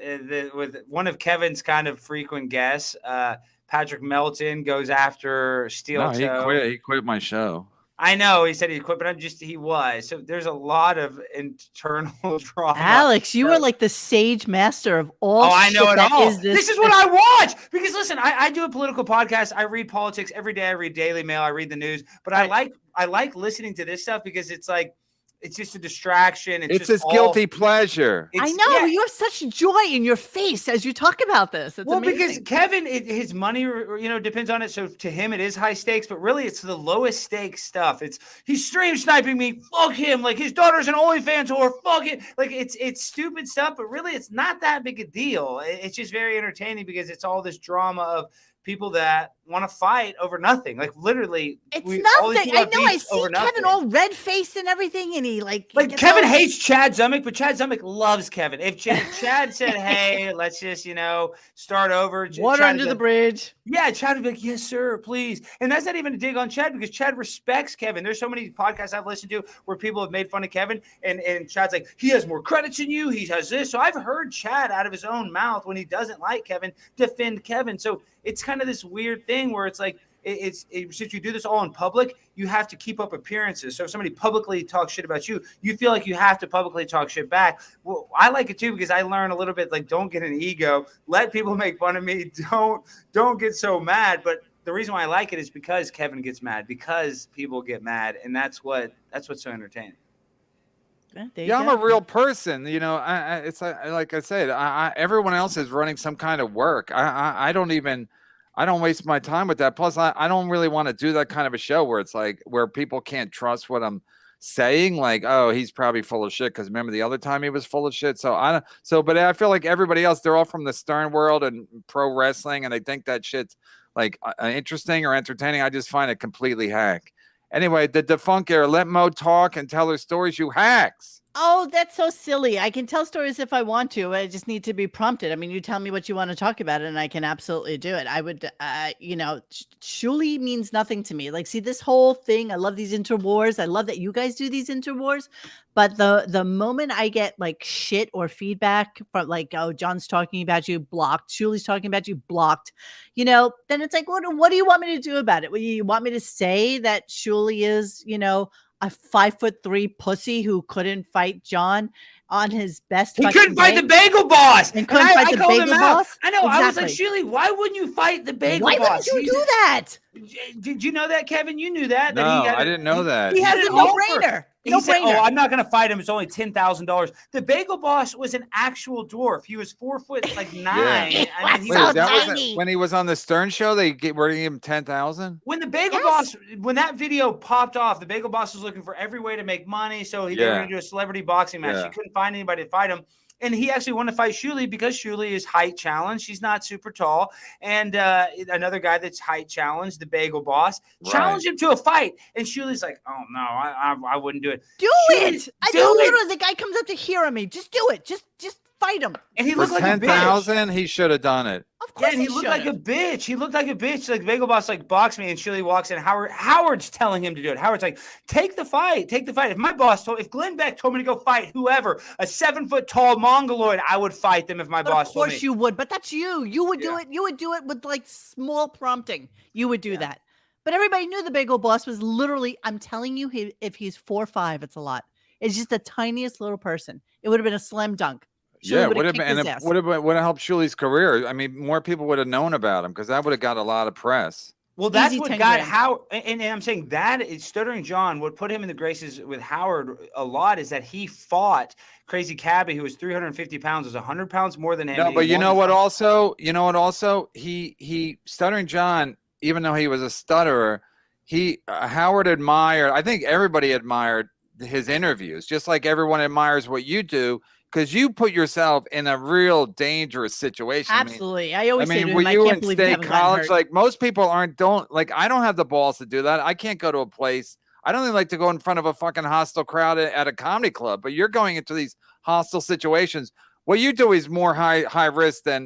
one of Kevin's kind of frequent guests. Patrick Melton goes after Steel Toe. He quit my show. I know he said he quit, but he was. So there's a lot of internal drama. Alex, you are like the sage master of all. Oh, I know it all. This is what I watch because listen, I do a political podcast. I read politics every day. I read Daily Mail. I read the news, but I like listening to this stuff because it's like it's just a distraction. It's his guilty pleasure. I know you have such joy in your face as you talk about this. It's amazing. Because Kevin, his money, depends on it. So to him, it is high stakes, but really, it's the lowest stakes stuff. He's stream sniping me. Fuck him. Like his daughter's an OnlyFans whore. Fuck it. Like it's stupid stuff, but really, it's not that big a deal. It's just very entertaining because it's all this drama of people that want to fight over nothing. Like literally, it's nothing. I know. I see Kevin all red faced and everything, and he Kevin hates Chad Zumick, but Chad Zumick loves Kevin. If Chad said, "Hey, let's just start over," water under the bridge. Yeah, Chad would be like, "Yes, sir, please." And that's not even a dig on Chad because Chad respects Kevin. There's so many podcasts I've listened to where people have made fun of Kevin, and Chad's like, "He has more credits than you. He has this." So I've heard Chad out of his own mouth when he doesn't like Kevin defend Kevin. So it's kind of this weird thing where it's like since you do this all in public, you have to keep up appearances. So if somebody publicly talks shit about you, you feel like you have to publicly talk shit back. Well, I like it too because I learn a little bit like don't get an ego, let people make fun of me, don't get so mad. But the reason why I like it is because Kevin gets mad, because people get mad, and that's what's so entertaining. Yeah, I'm a real person. It's like I said, everyone else is running some kind of work. I don't waste my time with that. Plus, I don't really want to do that kind of a show where it's like where people can't trust what I'm saying. Like, oh, he's probably full of shit. Because remember the other time he was full of shit. But I feel like everybody else, they're all from the Stern world and pro wrestling, and they think that shit's like interesting or entertaining. I just find it completely hack. Anyway, the defunct era, let Mo talk and tell her stories, you hacks. Oh, that's so silly. I can tell stories if I want to. I just need to be prompted. I mean, you tell me what you want to talk about and I can absolutely do it. I would, Shuli means nothing to me. Like, see, this whole thing, I love these interwars. I love that you guys do these interwars. But the moment I get like shit or feedback from like, oh, John's talking about you, blocked. Shuli's talking about you, blocked. Then it's like, what do you want me to do about it? You want me to say that Shuli is, a 5'3" pussy who couldn't fight John on his best. He fucking couldn't fight day the Bagel Boss. and couldn't fight the called Bagel him out. Boss. I know. I was like, Exactly. Shuli, why wouldn't you fight the Bagel Why Boss? wouldn't you do that? Did you know that, Kevin? You knew that. No, I didn't know that. He had It's an a offer. no-brainer. He said, No-brainer. "Oh, I'm not going to fight him. It's only $10,000." The Bagel Boss was an actual dwarf. He was 4'9". I mean, he So was that tiny. was when he was on the Stern Show. Were giving him 10,000. When the Bagel Yes. Boss, when that video popped off, the Bagel Boss was looking for every way to make money. So they were Yeah. going to do a celebrity boxing match. Yeah. He couldn't find anybody to fight him. And he actually wanted to fight Shuli because Shuli is height challenged. She's not super tall. And another guy that's height challenged, the Bagel Boss, challenged him to a fight. And Shuli's like, "Oh, no, I wouldn't do it." Do Shuli, it. I do know it. literally the guy comes up to hear me. Just do it. Just fight him. And he For looked like a bitch. 10,000, he should have done it. Of Yeah, course and he looked like a should've. bitch. He looked like a bitch. Like Bagel Boss, like box me, and Shuli walks in. Howard's telling him to do it. Howard's like, take the fight. If Glenn Beck told me to go fight whoever, a 7-foot tall Mongoloid, I would fight them if my But boss of told me. course you would. But that's you. You would do Yeah. it. You would do it with like small prompting. You would do that. But everybody knew the Bagel Boss was literally. I'm telling you, if he's 4'5", it's a lot. It's just the tiniest little person. It would have been a slam dunk. Yeah, it would would have have kicked been, his and ass. it would have helped Shuli's career. I mean, more people would have known about him because that would have got a lot of press. Well, that's Easy what 10 got grand. Howard, and I'm saying that is Stuttering John. What put him in the graces with Howard a lot is that he fought Crazy Cabby, who was 350 pounds, was 100 pounds more than him. No, and but he you won know the what? fight. He Stuttering John, even though he was a stutterer, Howard admired. I think everybody admired his interviews, just like everyone admires what you do. Because you put yourself in a real dangerous situation. Absolutely. I always say to were him, I you can't in believe you state haven't gotten college? hurt. Like most people I don't have the balls to do that. I can't go to a place. I don't even like to go in front of a fucking hostile crowd at a comedy club. But you're going into these hostile situations. What you do is more high risk than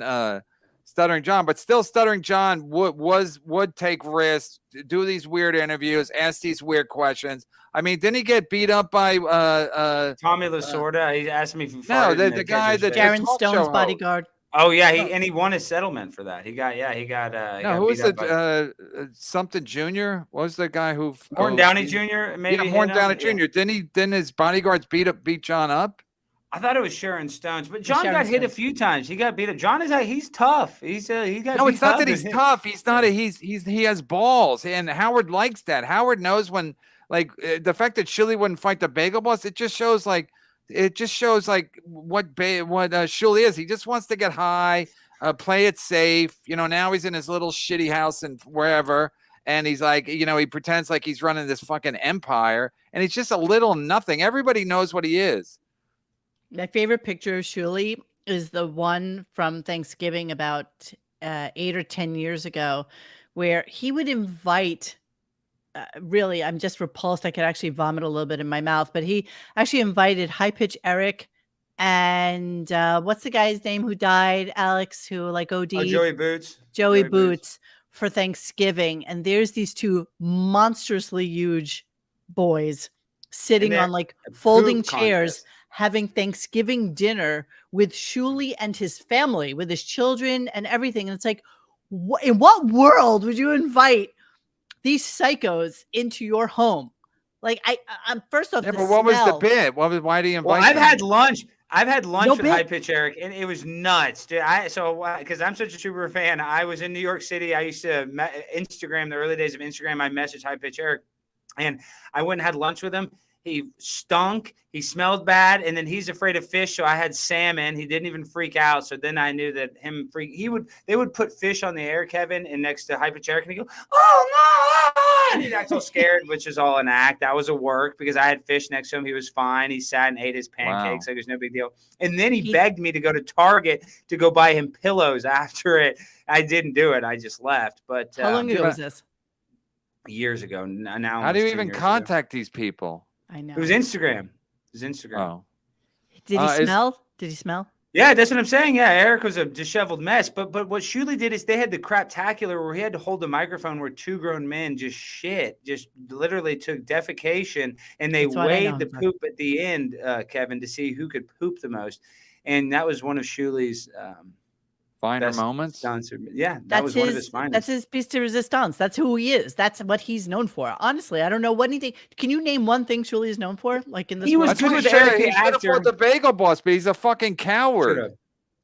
Stuttering John. But still, Stuttering John would take risks, do these weird interviews, ask these weird questions. I mean, didn't he get beat up by Tommy Lasorda. He asked me if he no, farted in the guy catcher's that face. Sharon talk show Stone's host. bodyguard. Oh yeah, and he won a settlement for that. He got No, who was beat up by it? Something Jr. What was the guy who? Morton Downey Jr. Maybe Yeah, Morton Downey Yeah. Jr. Didn't his bodyguards beat John up? I thought it was Sharon Stones, but John Sharon got hit a Stones. few times. He got beat up. John he's tough. He got No, beat it's not up that he's and- tough. He's not. He has balls, and Howard likes that. Howard knows when, like, the fact that Shuli wouldn't fight the Bagel Boss. It just shows what Shuli is. He just wants to get high, play it safe. Now he's in his little shitty house and wherever. And he's like, he pretends like he's running this fucking empire, and he's just a little nothing. Everybody knows what he is. My favorite picture of Shuli is the one from Thanksgiving about 8 or 10 years ago, where he would invite. Really, I'm just repulsed. I could actually vomit a little bit in my mouth, but he actually invited High Pitch Eric and what's the guy's name who died? Alex, who like OD? Oh, Joey Boots. Joey Boots for Thanksgiving. And there's these two monstrously huge boys sitting they're on like folding poop chairs, contest. having Thanksgiving dinner with Shuli and his family, with his children and everything. And it's like, in what world would you invite these psychos into your home? Like, I'm first off, Yeah, the but what was the smell. bit? Why do you invite? Well, I've them? had lunch. I've had lunch No with bit. High Pitch Eric, and it was nuts, dude. Because I'm such a super fan. I was in New York City. I used to Instagram, the early days of Instagram. I messaged High Pitch Eric, and I went and had lunch with him. He stunk. He smelled bad, and then he's afraid of fish. So I had salmon. He didn't even freak out. So then I knew that they would put fish on the air, Kevin, and next to High Pitch Eric, and he go, "Oh no!" And he'd act all scared, which is all an act. That was a work because I had fish next to him. He was fine. He sat and ate his pancakes. Like it was no big deal. And then he begged me to go to Target to go buy him pillows after it. I didn't do it. I just left. But How long ago was this? Years ago. Now, How do you almost 10 even years ago. contact these people? I know. It was Instagram. Oh, Did he is- smell? Did he smell? Yeah, that's what I'm saying. Yeah, Eric was a disheveled mess. But what Shuli did is they had the craptacular where he had to hold the microphone where two grown men just literally took defecation, and they That's what I know weighed the him for. poop at the end, Kevin, to see who could poop the most. And that was one of Shuli's Finer best moments. stunts. Yeah, that was one of his finest. That's his piece de resistance. That's who he is. That's what he's known for. Honestly, I don't know what anything. Can you name one thing Shuli is known for? Like in this He was world? good with He Eric the should have actor. fought the Bagel Boss, but he's a fucking coward.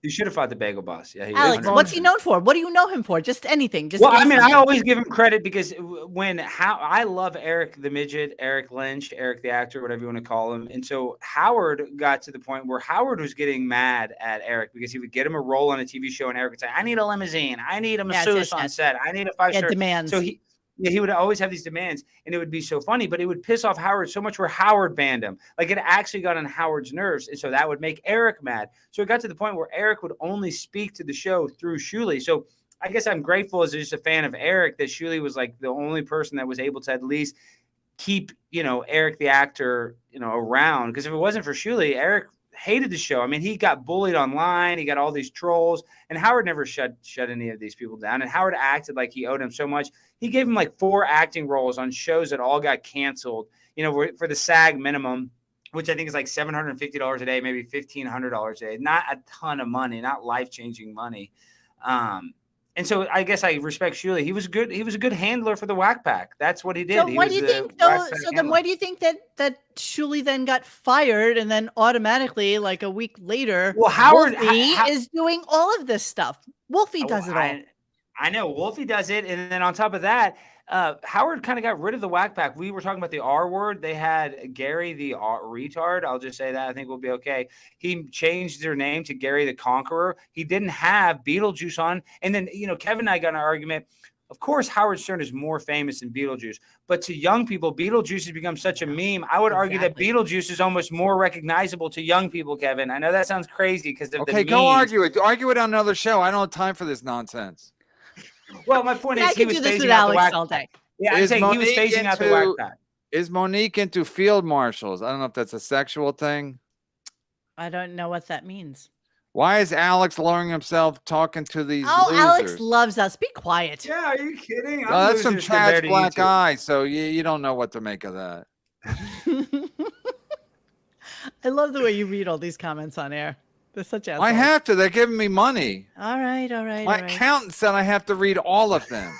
He should have fought the Bagel Boss. Yeah, he Alex, was what's he known for? What do you know him for? Just anything. Just well, give I me mean, I something. always give him credit because I love Eric the midget, Eric Lynch, Eric the actor, whatever you want to call him. And so Howard got to the point where Howard was getting mad at Eric because he would get him a role on a TV show and Eric would say, I need a limousine. I need a masseuse on set. I need a 5-star. Demands. So he would always have these demands, and it would be so funny, but it would piss off Howard so much where Howard banned him. Like, it actually got on Howard's nerves, and so that would make Eric mad. So it got to the point where Eric would only speak to the show through Shuli. So I guess I'm grateful as just a fan of Eric that Shuli was like the only person that was able to at least keep, Eric the actor, around. Because if it wasn't for Shuli, Eric hated the show. I mean, he got bullied online. He got all these trolls, and Howard never shut any of these people down. And Howard acted like he owed him so much. He gave him like 4 acting roles on shows that all got canceled, for the SAG minimum, which I think is like $750 a day, maybe $1,500 a day. Not a ton of money, not life-changing money. And so I guess I respect Shuli. He was a good handler for the Whack Pack. That's what he did. So why do you think? So then why do you think that Shuli then got fired and then automatically, like a week later, well, Howard Wolfie is doing all of this stuff. Wolfie does it all. I know Wolfie does it, and then on top of that, Howard kind of got rid of the Whack Pack. We were talking about the R word. They had Gary the retard. I'll just say that. I think we'll be okay. He changed their name to Gary the Conqueror. He didn't have Beetlejuice on. And then, Kevin and I got in an argument. Of course, Howard Stern is more famous than Beetlejuice. But to young people, Beetlejuice has become such a meme. I would argue that Beetlejuice is almost more recognizable to young people, Kevin. I know that sounds crazy because of the memes. Go argue it. Argue it on another show. I don't have time for this nonsense. Well, my point is he was phasing out the Whack all day. Yeah, I'm saying he was phasing out the Whack Pack. Is Monique into field marshals? I don't know if that's a sexual thing. I don't know what that means. Why is Alex lowering himself talking to these losers? Alex loves us. Be quiet. Yeah, are you kidding? That's some Chad's black eye, so you don't know what to make of that. I love the way you read all these comments on air. They're such assholes. I have to. They're giving me money. All right. My accountant said I have to read all of them.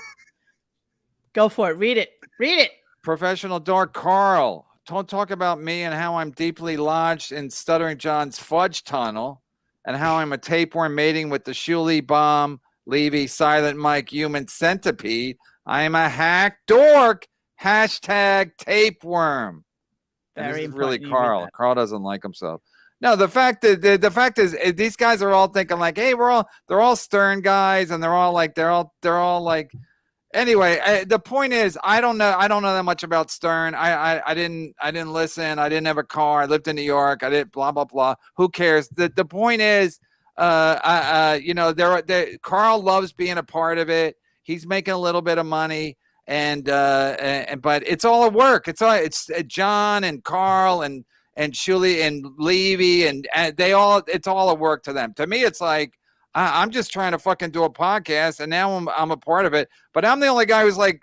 Go for it. Read it. Professional dork Carl. Don't talk about me and how I'm deeply lodged in Stuttering John's fudge tunnel and how I'm a tapeworm mating with the Shuli bomb, Levy, Silent Mike, human centipede. I am a hack dork. # tapeworm. And this is really Carl. Carl doesn't like himself. No, the fact is these guys are all thinking like, hey, they're all Stern guys, and they're all like. Anyway, the point is, I don't know that much about Stern. I didn't listen. I didn't have a car. I lived in New York. I did blah blah blah. Who cares? The point is, Carl loves being a part of it. He's making a little bit of money, but it's all a work. It's John and Carl and Shuli and Levy and it's all a work to them. To me, it's like I'm just trying to fucking do a podcast, and now I'm a part of it. But I'm the only guy who's like,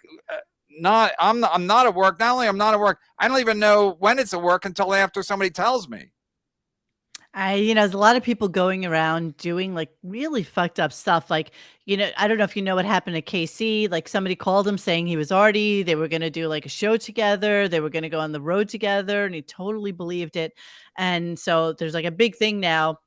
I'm not at work. Not only I'm not at work, I don't even know when it's at work until after somebody tells me. There's a lot of people going around doing like really fucked up stuff. Like, I don't know if you know what happened to KC. Like somebody called him saying he was Artie. They were going to do like a show together. They were going to go on the road together, and he totally believed it. And so there's like a big thing now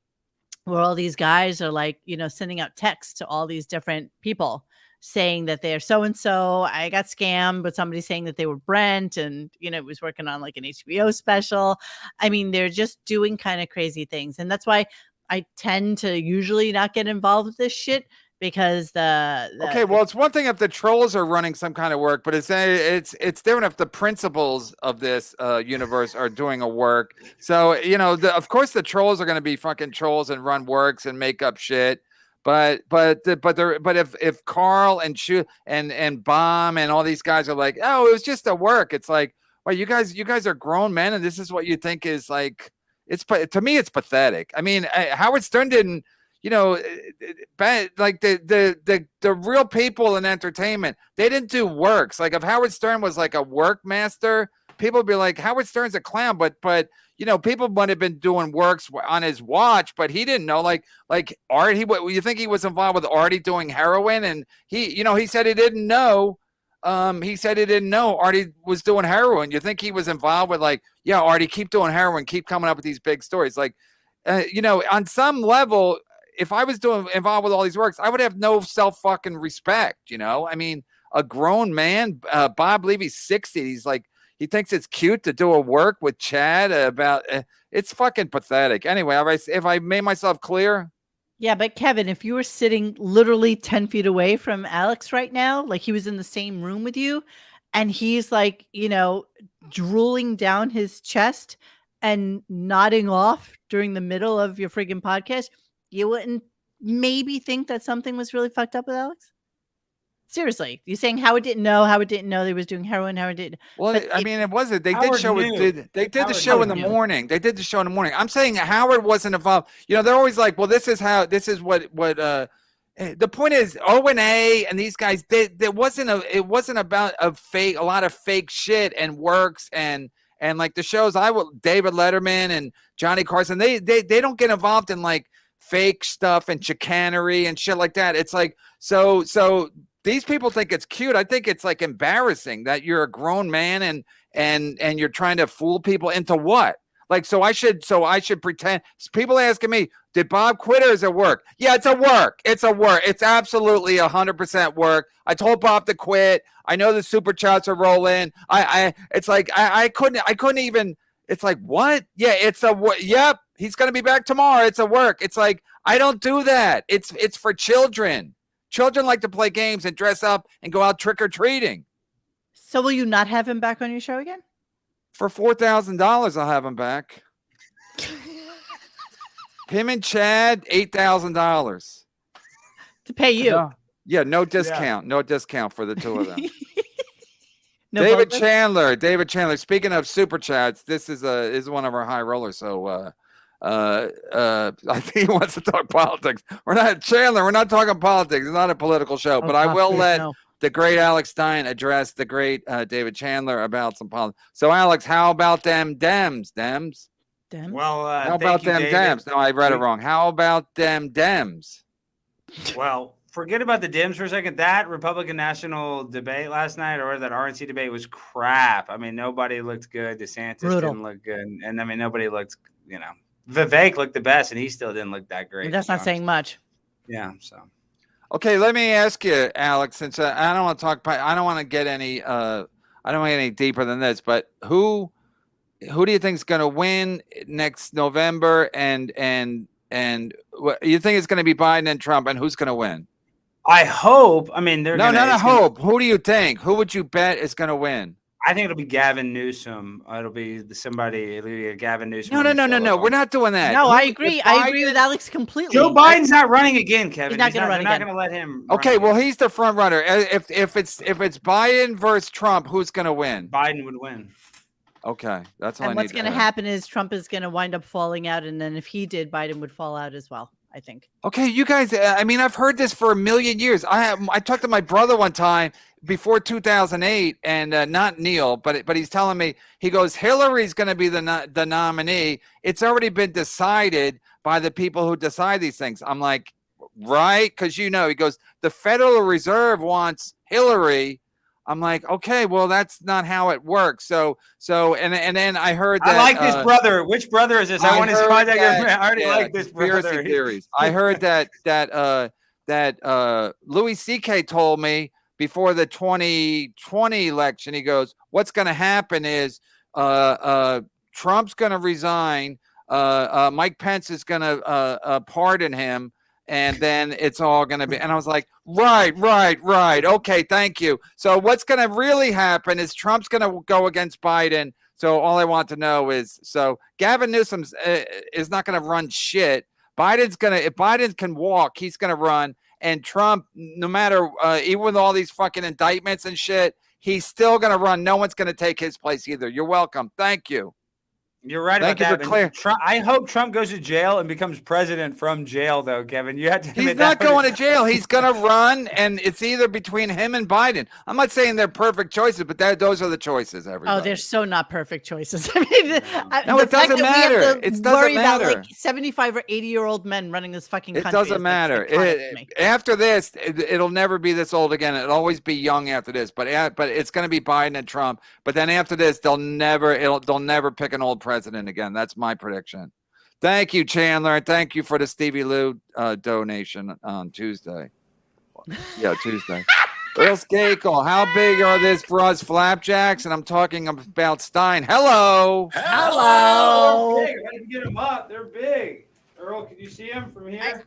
where all these guys are like, sending out texts to all these different people saying that they're so-and-so. I got scammed, but somebody saying that they were Brent and, was working on like an HBO special. I mean, they're just doing kind of crazy things. And that's why I tend to usually not get involved with this shit because okay, well, it's one thing if the trolls are running some kind of work, but it's different if the principles of this universe are doing a work. So, of course the trolls are going to be fucking trolls and run works and make up shit. But if Carl and Shu and Bomb and all these guys are like, oh, it was just a work. It's like, well, you guys are grown men, and this is what you think is like. To me, it's pathetic. I mean, Howard Stern didn't, like the real people in entertainment, they didn't do works. Like if Howard Stern was like a work master, people would be like, Howard Stern's a clown. But people might have been doing works on his watch, but he didn't know. Like Art, you think he was involved with Artie doing heroin, and he said he didn't know. He said he didn't know Artie was doing heroin. You think he was involved with Artie, keep doing heroin, keep coming up with these big stories. On some level, if I was involved with all these works, I would have no fucking respect. I mean, a grown man, Bob Levy's 60. He's like, he thinks it's cute to do a work with Chad about. It's fucking pathetic. Anyway, if I made myself clear. Yeah, but Kevin, if you were sitting literally 10 feet away from Alex right now, like he was in the same room with you, and he's like, drooling down his chest and nodding off during the middle of your friggin' podcast, you wouldn't maybe think that something was really fucked up with Alex? Seriously, you're saying Howard didn't know they was doing heroin. Howard didn't. Well, it wasn't. They did show it. They did the show in the morning. They did the show in the morning. I'm saying Howard wasn't involved. They're always like, well, this is what. The point is, O&A and these guys. It wasn't about a lot of fake shit and works and like the shows. David Letterman and Johnny Carson. They don't get involved in like fake stuff and chicanery and shit like that. It's like so. These people think it's cute. I think it's like embarrassing that you're a grown man and you're trying to fool people into what? Like, so I should pretend. People asking me, did Bob quit or is it work? Yeah, it's a work. It's a work. It's absolutely 100% work. I told Bob to quit. I know the super chats are rolling. It's like I couldn't even. It's like, what? Yeah, it's a work. Yep, he's gonna be back tomorrow. It's a work. It's like, I don't do that. It's for children. Children like to play games and dress up and go out trick-or-treating. So will you not have him back on your show again? For $4,000, I'll have him back. Him and Chad, $8,000. To pay you. Yeah, no discount. Yeah. No discount for the two of them. No David bonus? Chandler. Speaking of super chats, this is one of our high rollers. So I think he wants to talk politics. We're not talking politics. It's not a political show, but I will let the great Alex Stein address the great David Chandler about some politics. So Alex, how about them Dems? Well, how about them David. Dems? No, I read it wrong. How about them Dems? Well, forget about the Dems for a second. That Republican national debate last night, or that RNC debate, was crap. I mean, nobody looked good. DeSantis didn't look good, and I mean, nobody looked, Vivek looked the best, and he still didn't look that great. That's not saying much. Yeah. So. Okay, let me ask you, Alex. Since I don't want to talk, I don't want to get any. I don't want to get any deeper than this. But who do you think is going to win next November? And what, you think it's going to be Biden and Trump? And who's going to win? I hope. I mean, they're not hope. Who do you think? Who would you bet is going to win? I think it'll be Gavin Newsom. It'll be Gavin Newsom. No. We're not doing that. No, I agree. I agree with Alex completely. Joe Biden's not running again, Kevin. He's not going to run again. They're not going to let him. Okay, well, he's the front runner. If it's Biden versus Trump, who's going to win? Biden would win. Okay, that's all. And what's going to happen is Trump is going to wind up falling out, and then if he did, Biden would fall out as well, I think. Okay, you guys. I mean, I've heard this for a million years. I talked to my brother one time before 2008, and not Neil, but he's telling me, he goes, Hillary's going to be the nominee. It's already been decided by the people who decide these things. I'm like, right? Because he goes, the Federal Reserve wants Hillary. I'm like, okay, well, that's not how it works. So, and then I heard that. I like this brother. Which brother is this? I want his contact. I already like this brother. Theories. I heard that Louis C.K. told me before the 2020 election. He goes, what's going to happen is Trump's going to resign. Mike Pence is going to pardon him. And then it's all going to be, and I was like, right. Okay, thank you. So what's going to really happen is Trump's going to go against Biden. So all I want to know is, so Gavin Newsom is not going to run shit. If Biden can walk, he's going to run. And Trump, no matter, even with all these fucking indictments and shit, he's still going to run. No one's going to take his place either. You're welcome. Thank you. You're right Thank about you that. for clear. Trump, I hope Trump goes to jail and becomes president from jail, though, Kevin. You have to. He's not going to jail. He's going to run, and it's either between him and Biden. I'm not saying they're perfect choices, but those are the choices. Everybody. Oh, they're so not perfect choices. I mean, no, it doesn't matter. It doesn't matter. About like 75 or 80-year-old men running this fucking country. It doesn't matter. After this, it'll never be this old again. It'll always be young after this. But it's going to be Biden and Trump. But then after this, they'll never pick an old president again. That's my prediction. Thank you, Chandler, and thank you for the Stevie Lou donation on Tuesday. Yeah, Tuesday. Real Skakel, how big are this bros flapjacks? And I'm talking about Stein. Hello. Hello. They're big. I can get them up. They're big. Earl, can you see them from here?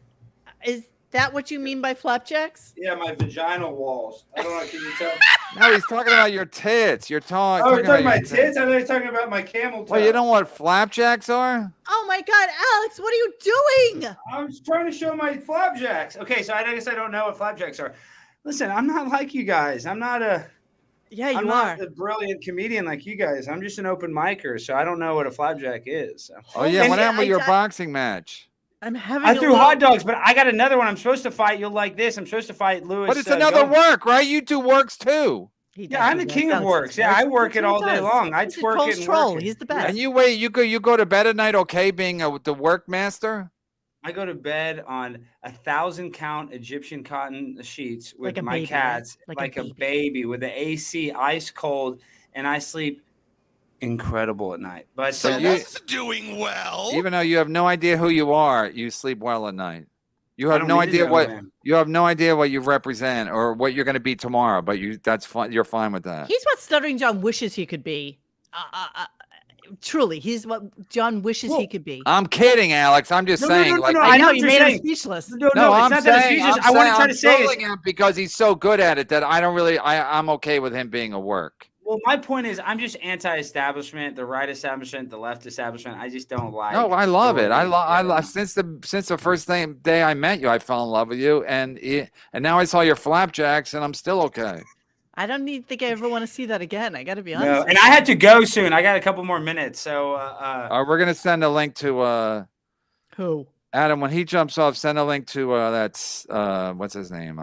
Is that what you mean by flapjacks? Yeah, my vaginal walls. I don't know. Can you tell? No, he's talking about your tits. You're talking. Oh, you're talking about my tits? I thought you were talking about my camel toe. Well, you know what flapjacks are? Oh my God, Alex, what are you doing? I was trying to show my flapjacks. Okay, so I guess I don't know what flapjacks are. Listen, I'm not like you guys. I'm not a brilliant comedian like you guys. I'm just an open micer, so I don't know what a flapjack is. So. Oh yeah, what happened with your boxing match? I threw hot dogs, but I got another one. I'm supposed to fight. You'll like this. I'm supposed to fight Lewis. But it's another work, right? You do works too. Yeah, I'm the king of works. Yeah, I work it all day long. I twerk it and troll. work it. He's the best. And you go to bed at night, okay, being the work master? I go to bed on 1,000-count Egyptian cotton sheets with like my baby, cats, right? like a baby with the AC ice cold, and I sleep incredible at night. But so that's doing well. Even though you have no idea who you are, you sleep well at night. You have no idea what you represent or what you're going to be tomorrow. But that's fine. You're fine with that. He's what Stuttering John wishes he could be. Truly, he's what John wishes he could be. I'm kidding, Alex. I'm just saying. No, I know you made us speechless. No, I'm not that speechless. I want to try to say him because he's so good at it that I'm okay with him being a work. Well, my point is, I'm just anti-establishment, the right establishment, the left establishment. I just don't like. No, I love it. I love since the first day I met you, I fell in love with you, and now I saw your flapjacks, and I'm still okay. I don't think I ever want to see that again. I got to be honest. No, and I had to go soon. I got a couple more minutes, so. We're gonna send a link to who? Adam, when he jumps off, send a link to that's what's his name?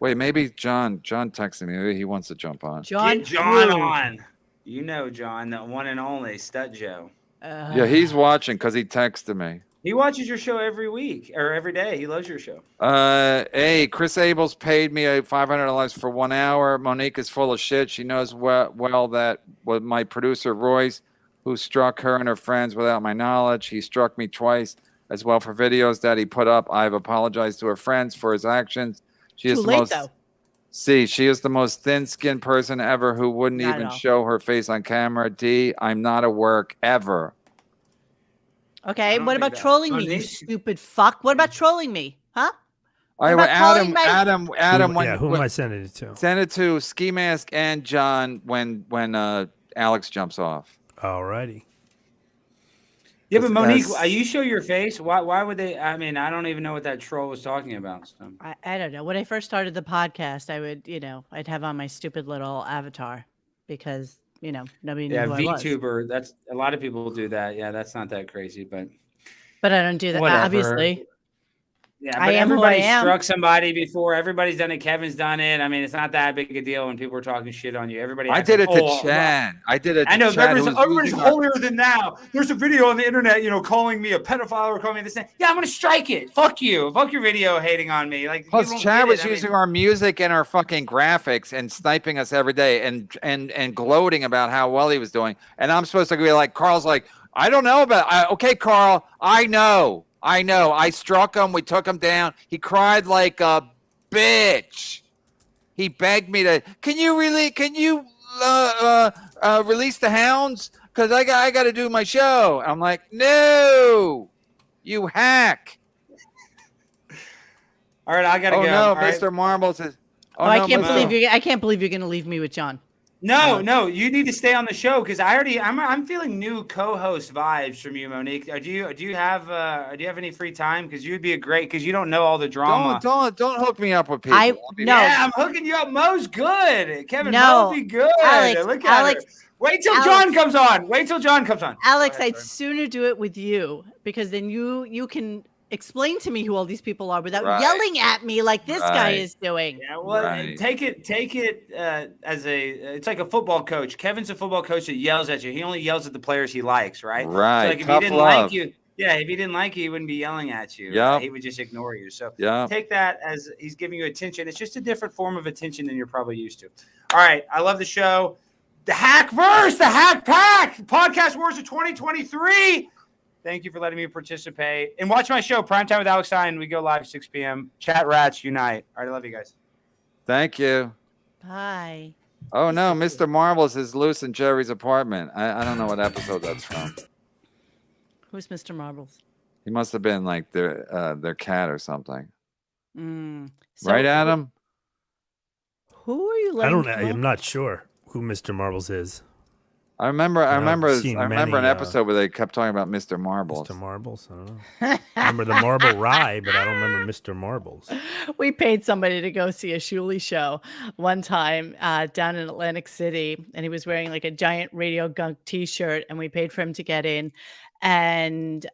Wait, maybe John texted me. Maybe he wants to jump on. Get John on. You know John, the one and only Stud Joe. Yeah, he's watching because he texted me. He watches your show every week or every day. He loves your show. Hey, Chris Abels paid me $500 for 1 hour. Monique is full of shit. She knows well that with my producer Royce, who struck her and her friends without my knowledge. He struck me twice as well for videos that he put up. I've apologized to her friends for his actions. She is she is the most thin-skinned person ever who wouldn't even show her face on camera. D, I'm not a work ever. Okay, what about trolling me, you stupid fuck? What about trolling me, huh? All right, Adam. Who am I sending it to? Send it to Ski Mask and John when Alex jumps off. Alrighty. Yeah, but Monique, you show your face. Why would they? I mean, I don't even know what that troll was talking about. So. I don't know. When I first started the podcast, I would, I'd have on my stupid little avatar because, nobody knew who I was. VTuber. That's a lot of people do that. Yeah, that's not that crazy, but I don't do that. Whatever. Obviously. Yeah, but everybody struck somebody before. Everybody's done it. Kevin's done it. I mean, it's not that big a deal when people are talking shit on you. Everybody. I did it to Chad. I did it. I know. Everybody's holier than thou. There's a video on the internet, calling me a pedophile or calling me this thing. Yeah, I'm gonna strike it. Fuck you. Fuck your video hating on me. Like. Plus, Chad was using our music and our fucking graphics and sniping us every day and gloating about how well he was doing. And I'm supposed to be like, Carl's like, I don't know about. Okay, Carl, I know. I struck him. We took him down. He cried like a bitch. He begged me to. Can you release the hounds? Because I got to do my show. I'm like, no, you hack. All right, I gotta go. No, Mr. Marble says. I can't believe you're gonna leave me with John. No, you need to stay on the show because I'm feeling new co-host vibes from you, Monique. Do you have any free time? Because you'd be because you don't know all the drama. Don't hook me up with people. Yeah, I'm hooking you up. Mo's good. Kevin, Mo be good. Alex, Wait till Alex- John comes on. Wait till John comes on. Alex, Go ahead, I'd sorry. sooner do it with you because then you can explain to me who all these people are without Right. yelling at me like this guy Right. is doing. Yeah, well, Right. take it as it's like a football coach. Kevin's a football coach that yells at you. He only yells at the players he likes, right? Right. So like if Tough he didn't love. like you, if he didn't like you, he wouldn't be yelling at you. Yep. He would just ignore you. So Yeah. take that as he's giving you attention. It's just a different form of attention than you're probably used to. All right, I love the show. The Hack Verse, the Hack Pack, Podcast Wars of 2023. Thank you for letting me participate. And watch my show, Primetime with Alex Stein. We go live 6 p.m. Chat Rats Unite. All right, I love you guys. Thank you. Bye. Oh no, Mr. Marbles is loose in Jerry's apartment. I don't know what episode that's from. Who's Mr. Marbles? He must have been like their cat or something. So Right, Adam? Who are you I letting don't. come I'm up? not sure who Mr. Marbles is. I remember seen an many, episode where they kept talking about Mr. Marbles. Mr. Marbles. I don't know. I remember the Marble Rye, but I don't remember Mr. Marbles. We paid somebody to go see a Shuley show one time down in Atlantic City, and he was wearing like a giant RadioGunk T-shirt, and we paid for him to get in. And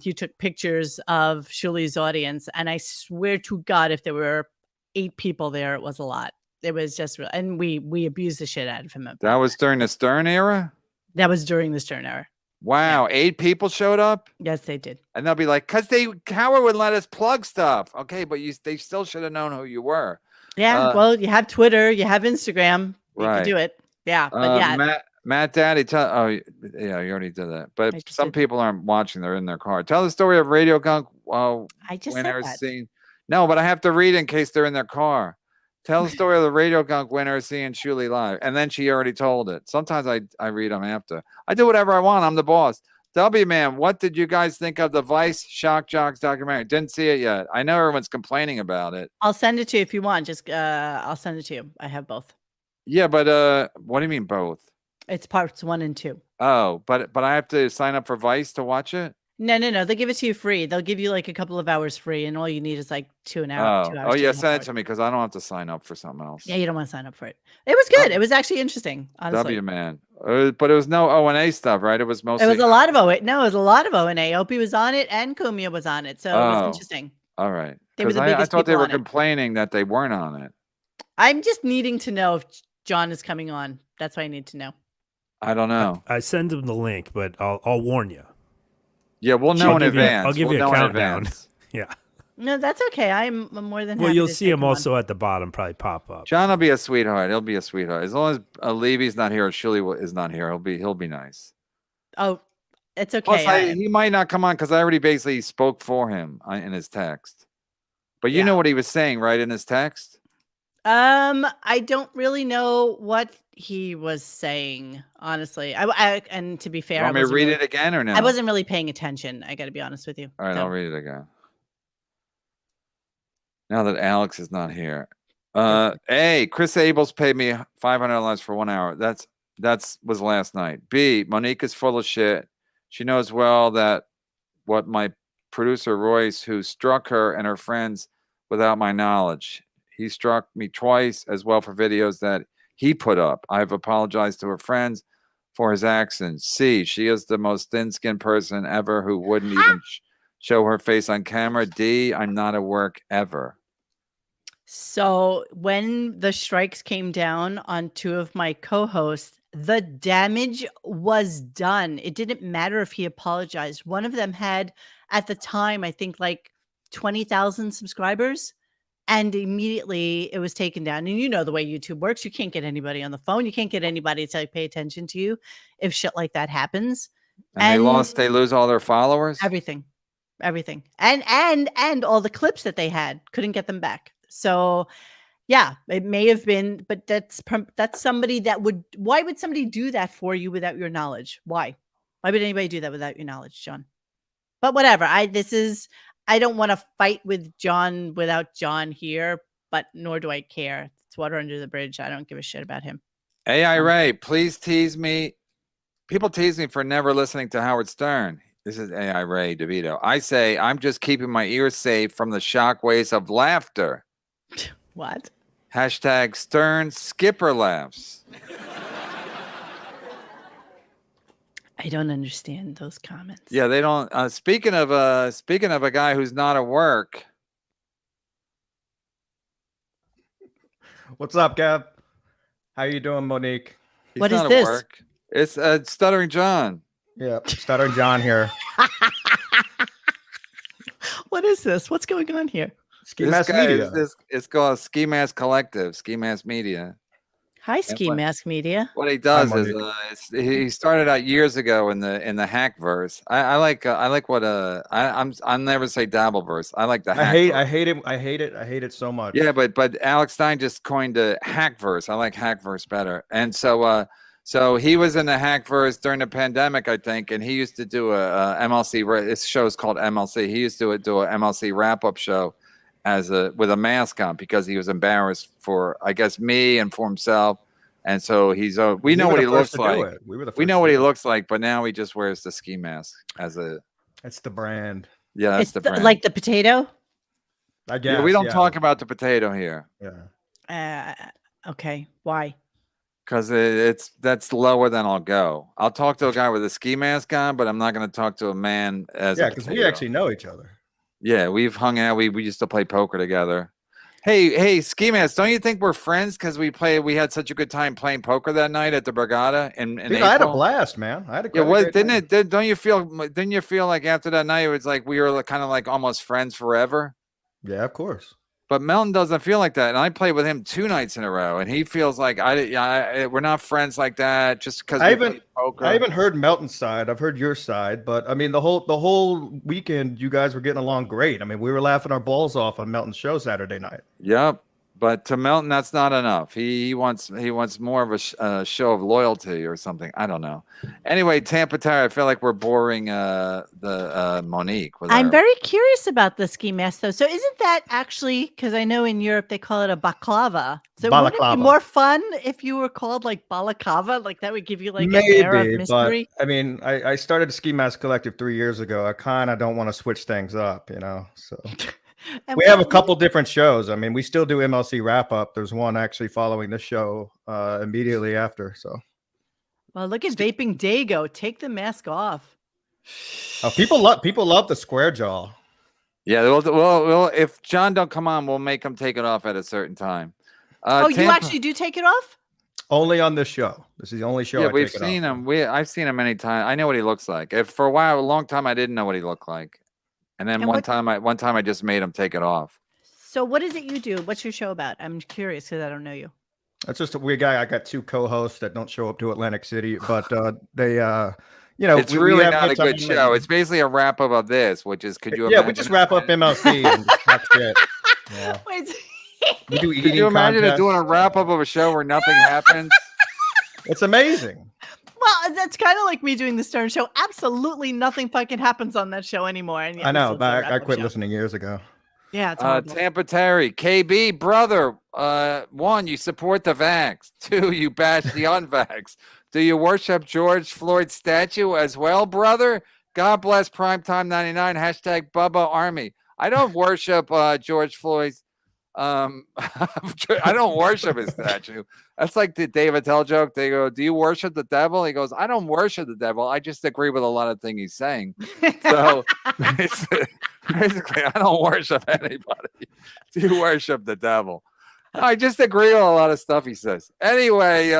he took pictures of Shuley's audience, and I swear to God, if there were 8 people there, it was a lot. It was just real, and we abused the shit out of him. That was during the Stern era? That was during the Stern era. Wow, 8 people showed up? Yes, they did. And they'll be like, Howard would let us plug stuff. Okay, but they still should have known who you were. Yeah, well, you have Twitter, you have Instagram, you Right. can do it. Yeah, but yeah. Matt Daddy, you already did that. I But just some did. people aren't watching; they're in their car. Tell the story of RadioGunk I just said winners that. seeing. No, but I have to read in case they're in their car. Tell the story of the RadioGunk winner seeing Shuley live, and then she already told it. Sometimes I read them after. I do whatever I want. I'm the boss. W man, what did you guys think of the Vice Shock Jocks documentary? Didn't see it yet. I know everyone's complaining about it. I'll send it to you if you want. Just I'll send it to you. I have both. Yeah, but what do you mean both? It's parts 1 and 2. Oh, but I have to sign up for Vice to watch it? No. They'll give it to you free. They'll give you like a couple of hours free, and all you need is like 2 hours. 2 hours. Oh yeah, 2.5 send it hours. to me because I don't have to sign up for something else. Yeah, you don't want to sign up for it. It was good. It was actually interesting, honestly. W man, but it was no O&A stuff, right? It was mostly. It was a lot of O. No, it was a lot of O&A. Opie was on it, and Kumia was on it, so it was Oh. interesting. All right, They were because the I biggest thought they people were on it. complaining that they weren't on it. I'm just needing to know if John is coming on. That's what I need to know. I don't know. I send them the link, but I'll warn you. Yeah, we'll know in advance. I'll give you We'll a know in countdown. advance. Yeah. No, that's okay. I'm more than Well, happy you'll to see take him on. also at the bottom, probably pop up. John will be a sweetheart. He'll be a sweetheart as long as Levy's not here or Shuley is not here. He'll be nice. Oh, it's Plus, okay. he might not come on because I already basically spoke for him in his text. But you Yeah. know what he was saying, right, in his text? I don't really know what he was saying, honestly. I and to be fair, You want me to wasn't read really- it again or no? I wasn't really paying attention. I got to be honest with you. All right, So, I'll read it again. Now that Alex is not here. A, Chris Abels paid me $500 for 1 hour. That's was last night. B, Monique is full of shit. She knows well that what my producer Royce, who struck her and her friends without my knowledge. He struck me twice as well for videos that he put up. I've apologized to her friends for his actions. C, she is the most thin-skinned person ever who wouldn't even show her face on camera. D, I'm not at work ever. So when the strikes came down on 2 of my co-hosts, the damage was done. It didn't matter if he apologized. One of them had, at the time, I think like 20,000 subscribers, and immediately it was taken down. And you know the way YouTube works. You can't get anybody on the phone. You can't get anybody to pay attention to you if shit like that happens. And they lose all their followers? Everything. And all the clips that they had, couldn't get them back. So yeah, it may have been, but that's somebody that would, why would somebody do that for you without your knowledge? Why would anybody do that without your knowledge, John? But whatever. I don't want to fight with John without John here, but nor do I care. It's water under the bridge. I don't give a shit about him. AI Ray, please tease me. People tease me for never listening to Howard Stern. This is AI Ray DeVito. I say I'm just keeping my ears safe from the shockwaves of laughter. What? Hashtag Stern Skipper laughs. I don't understand those comments. Yeah, they don't. Speaking of a guy who's not at work. What's up, Gab? How you doing, Monique? He's What is not at this? work. It's Stuttering John. Yeah, Stuttering John here. What is this? What's going on here? Ski This Mask guy Media. it's called Ski Mask Collective, Ski Mask Media. Hi, Ski Mask Media. What he does Hi, is he started out years ago in the hack verse. I like what I'll never say Dabbleverse. I like the hack. I hate it so much. Yeah, but Alex Stein just coined the hackverse. I like hackverse better. And so he was in the hackverse during the pandemic, I think, and he used to do a MLC. This show is called MLC. He used to do a MLC wrap up show with a mask on because he was embarrassed for, I guess, me and for himself. And so we know what he looks like. We know what he looks like, but now he just wears the ski mask as a. It's the brand. Yeah, that's the brand. Like the potato. I guess. Yeah, we don't talk about the potato here. Yeah. Okay. Why? Because that's lower than I'll go. I'll talk to a guy with a ski mask on, but I'm not going to talk to a man as yeah, because we actually know each other. Yeah, we've hung out. We used to play poker together. Hey, Ski Mask, don't you think we're friends because we had such a good time playing poker that night at the Brigada in April? I had a blast, man. I had a Didn't you feel like after that night it was like we were kind of like almost friends forever? Yeah, of course. But Melton doesn't feel like that, and I played with him 2 nights in a row, and he feels like we're not friends like that just because I haven't heard Melton's side. I've heard your side, but I mean the whole weekend you guys were getting along great. I mean we were laughing our balls off on Melton's show Saturday night. Yep. But to Melton, that's not enough. He wants more of a show of loyalty or something. I don't know. Anyway, Tampa Tower, I feel like we're boring the Monique. I'm very curious about the ski mask, though. So isn't that actually, because I know in Europe they call it a baklava. So wouldn't it be more fun if you were called like balaclava? Like that would give you like an air of mystery? But I mean, I started a Ski Mask Collective 3 years ago. I kind of don't want to switch things up, so... We have a couple different shows. I mean, we still do MLC wrap up. There's one actually following the show immediately after. So, well, look at Vaping Dago. Take the mask off. Oh, people love the square jaw. Yeah, well, if John don't come on, we'll make him take it off at a certain time. You actually do take it off? Only on this show. This is the only show. Yeah, we've seen him. I've seen him many times. I know what he looks like. For a long time, I didn't know what he looked like. And then one time I just made him take it off. So what is it you do? What's your show about? I'm curious because I don't know you. That's just a weird guy. I got 2 co-hosts that don't show up to Atlantic City, but they it's really not a good show. It's basically a wrap up of this, which is we just wrap up MLC and just talk shit. Yeah. Wait, we do Could you imagine doing a wrap up of a show where nothing happens? It's amazing. Well, that's kind of like me doing the Stern Show. Absolutely nothing fucking happens on that show anymore. And I know, but I quit listening years ago. Yeah, it's Tampa Terry, KB, brother. 1, you support the vax. 2, you bash the unvax. Do you worship George Floyd's statue as well, brother? God bless Primetime 99. # Bubba Army. I don't worship George Floyd's. I don't worship his statue. That's like the Dave Attell joke. They go, "Do you worship the devil?" He goes, "I don't worship the devil. I just agree with a lot of things he's saying." So basically, I don't worship anybody. Do you worship the devil? I just agree with a lot of stuff he says. Anyway,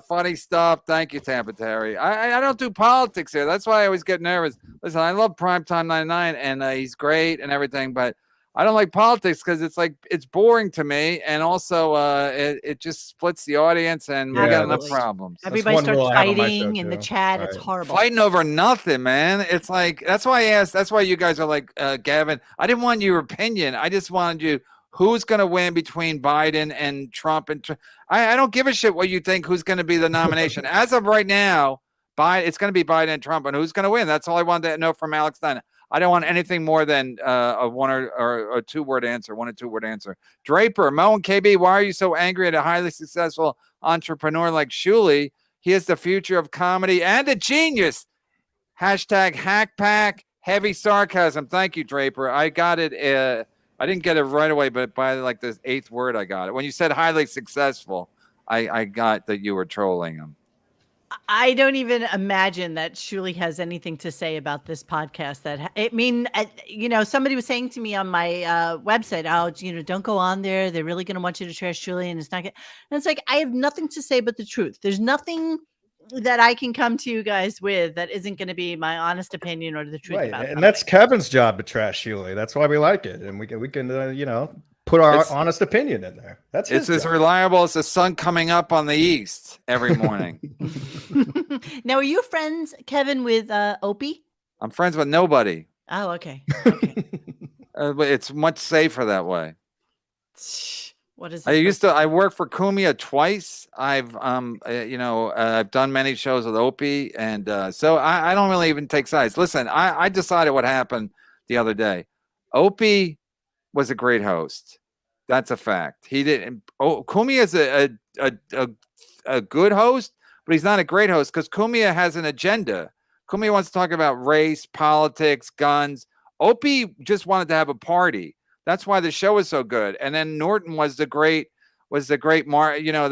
funny stuff. Thank you, Tampa Terry. I don't do politics here. That's why I always get nervous. Listen, I love Primetime 99, and he's great and everything, but I don't like politics because it's boring to me, and also it just splits the audience, and we got enough problems. Everybody starts fighting in the chat. Right. It's horrible. Fighting over nothing, man. It's like that's why I asked. That's why you guys are like Gavin. I didn't want your opinion. I just wanted you. Who's going to win between Biden and Trump? I don't give a shit what you think. Who's going to be the nomination? As of right now, it's going to be Biden and Trump, and who's going to win? That's all I wanted to know from Alex Stein. I don't want anything more than a 1 or a 2-word answer, 1 or 2-word answer. Draper, Mo and KB, why are you so angry at a highly successful entrepreneur like Shuley? He is the future of comedy and a genius. # HackPack, heavy sarcasm. Thank you, Draper. I got it. I didn't get it right away, but by like the 8th word, I got it. When you said highly successful, I got that you were trolling him. I don't even imagine that Shuli has anything to say about this podcast. Somebody was saying to me on my website, "Oh, don't go on there. They're really going to want you to trash Shuli, and it's not good." And it's like I have nothing to say but the truth. There's nothing that I can come to you guys with that isn't going to be my honest opinion or the truth Right, about and something. that's Kevin's job to trash Shuli. That's why we like it, and we can put our honest opinion in there. It's as job. reliable as the sun coming up on the east every morning. Now, are you friends, Kevin, with Opie? I'm friends with nobody. Oh, okay. But it's much safer that way. What is this? I worked for Kumia twice. I've I've done many shows with Opie, and so I don't really even take sides. Listen, I decided what happened the other day. Opie was a great host. That's a fact. He didn't. Kumia is a good host, but he's not a great host because Kumia has an agenda. Kumia wants to talk about race, politics, guns. Opie just wanted to have a party. That's why the show is so good. And then Norton was the great the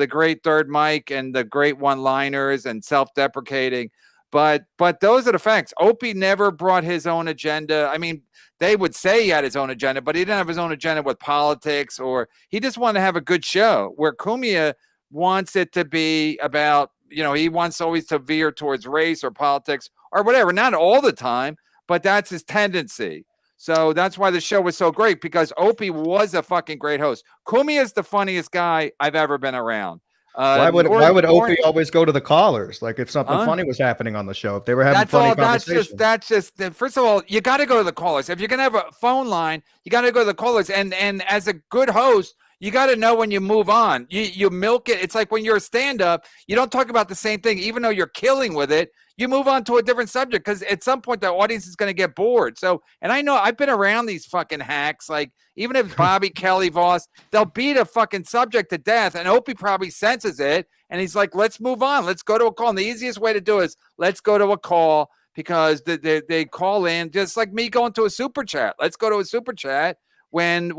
great third mic and the great one-liners and self-deprecating. But those are the facts. Opie never brought his own agenda. I mean, they would say he had his own agenda, but he didn't have his own agenda with politics, or he just wanted to have a good show. Where Kumia wants it to be about, he wants always to veer towards race or politics or whatever. Not all the time, but that's his tendency. So that's why the show was so great, because Opie was a fucking great host. Kumia is the funniest guy I've ever been around. Why would Opie always go to the callers? Like if something funny was happening on the show, if they were having funny conversations. That's just. First of all, you got to go to the callers. If you're gonna have a phone line, you got to go to the callers. And as a good host, you got to know when you move on. You milk it. It's like when you're a stand-up, you don't talk about the same thing, even though you're killing with it. You move on to a different subject because at some point the audience is going to get bored. So, and I know I've been around these fucking hacks. Like even if Bobby Kelly Voss, they'll beat a fucking subject to death, and Opie probably senses it, and he's like, "Let's move on. Let's go to a call." And the easiest way to do it is let's go to a call, because they call in, just like me going to a super chat. Let's go to a super chat when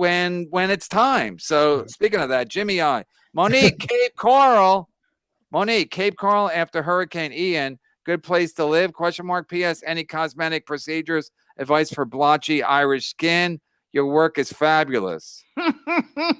it's time. So speaking of that, Jimmy I, Monique Cape Coral after Hurricane Ian. Good place to live? ? P.S. Any cosmetic procedures? Advice for blotchy Irish skin? Your work is fabulous. I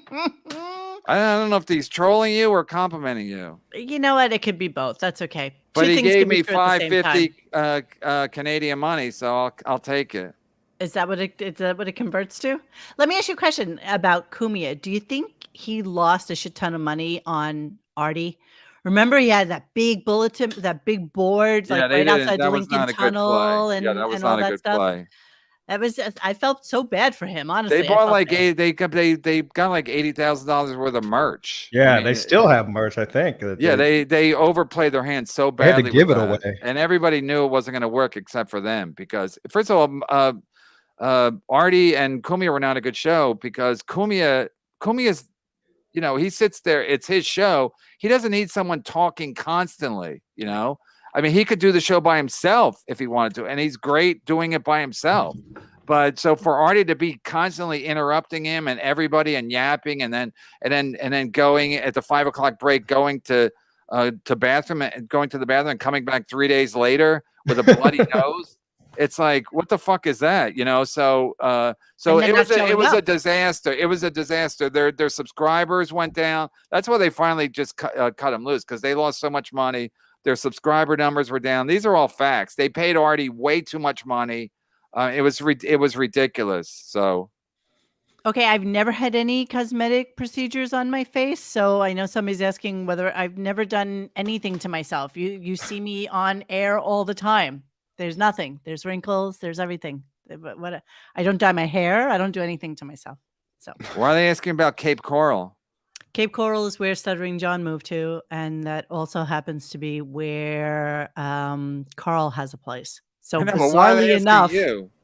don't know if he's trolling you or complimenting you. You know what? It could be both. That's okay. But he gave me $5.50 Canadian money, so I'll take it. Is that what it converts to? Let me ask you a question about Kumia. Do you think he lost a shit ton of money on Artie? Remember, he had that big bulletin, that big board, right outside the Lincoln Tunnel, and all that stuff. Play. That was. I felt so bad for him. Honestly, they bought they got like $80,000 worth of merch. Yeah, they still have merch. I think. They overplayed their hands so badly. They had to give it away, and everybody knew it wasn't going to work except for them, because first of all, Artie and Kumia were not a good show, because Kumia's. He sits there. It's his show. He doesn't need someone talking constantly. I mean, he could do the show by himself if he wanted to, and he's great doing it by himself. But so for Artie to be constantly interrupting him and everybody and yapping, and then going at the 5 o'clock break, going to bathroom and going to the bathroom and coming back 3 days later with a bloody nose. It's like, what the fuck is that? So it was a disaster. It was a disaster. Their subscribers went down. That's why they finally just cut them loose, because they lost so much money. Their subscriber numbers were down. These are all facts. They paid Artie way too much money. It was ridiculous. So. Okay, I've never had any cosmetic procedures on my face, so I know somebody's asking whether I've never done anything to myself. You see me on air all the time. There's nothing. There's wrinkles. There's everything. I don't dye my hair. I don't do anything to myself. So why are they asking about Cape Coral? Cape Coral is where Stuttering John moved to, and that also happens to be where Carl has a place. So bizarrely enough,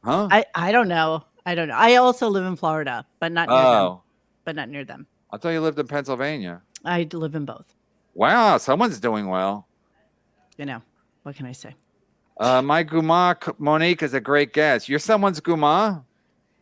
I don't know. I also live in Florida, but not near them. But not near them. I thought you lived in Pennsylvania. I live in both. Wow, someone's doing well. What can I say? My Guma Monique is a great guest. You're someone's Guma?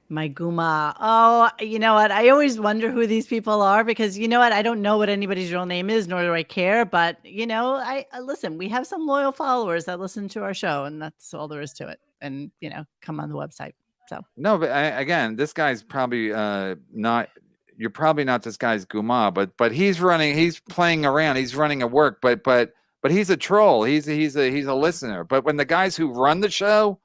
My Guma. Oh, you know what? I always wonder who these people are because you know what? I don't know what anybody's real name is, nor do I care. But you know, I listen. We have some loyal followers that listen to our show, and that's all there is to it. And you know, come on the website. So No, but again, this guy's probably not. You're probably not this guy's Guma, but he's running. He's playing around. He's running a work, but he's a troll. He's a listener. But when the guys who run the show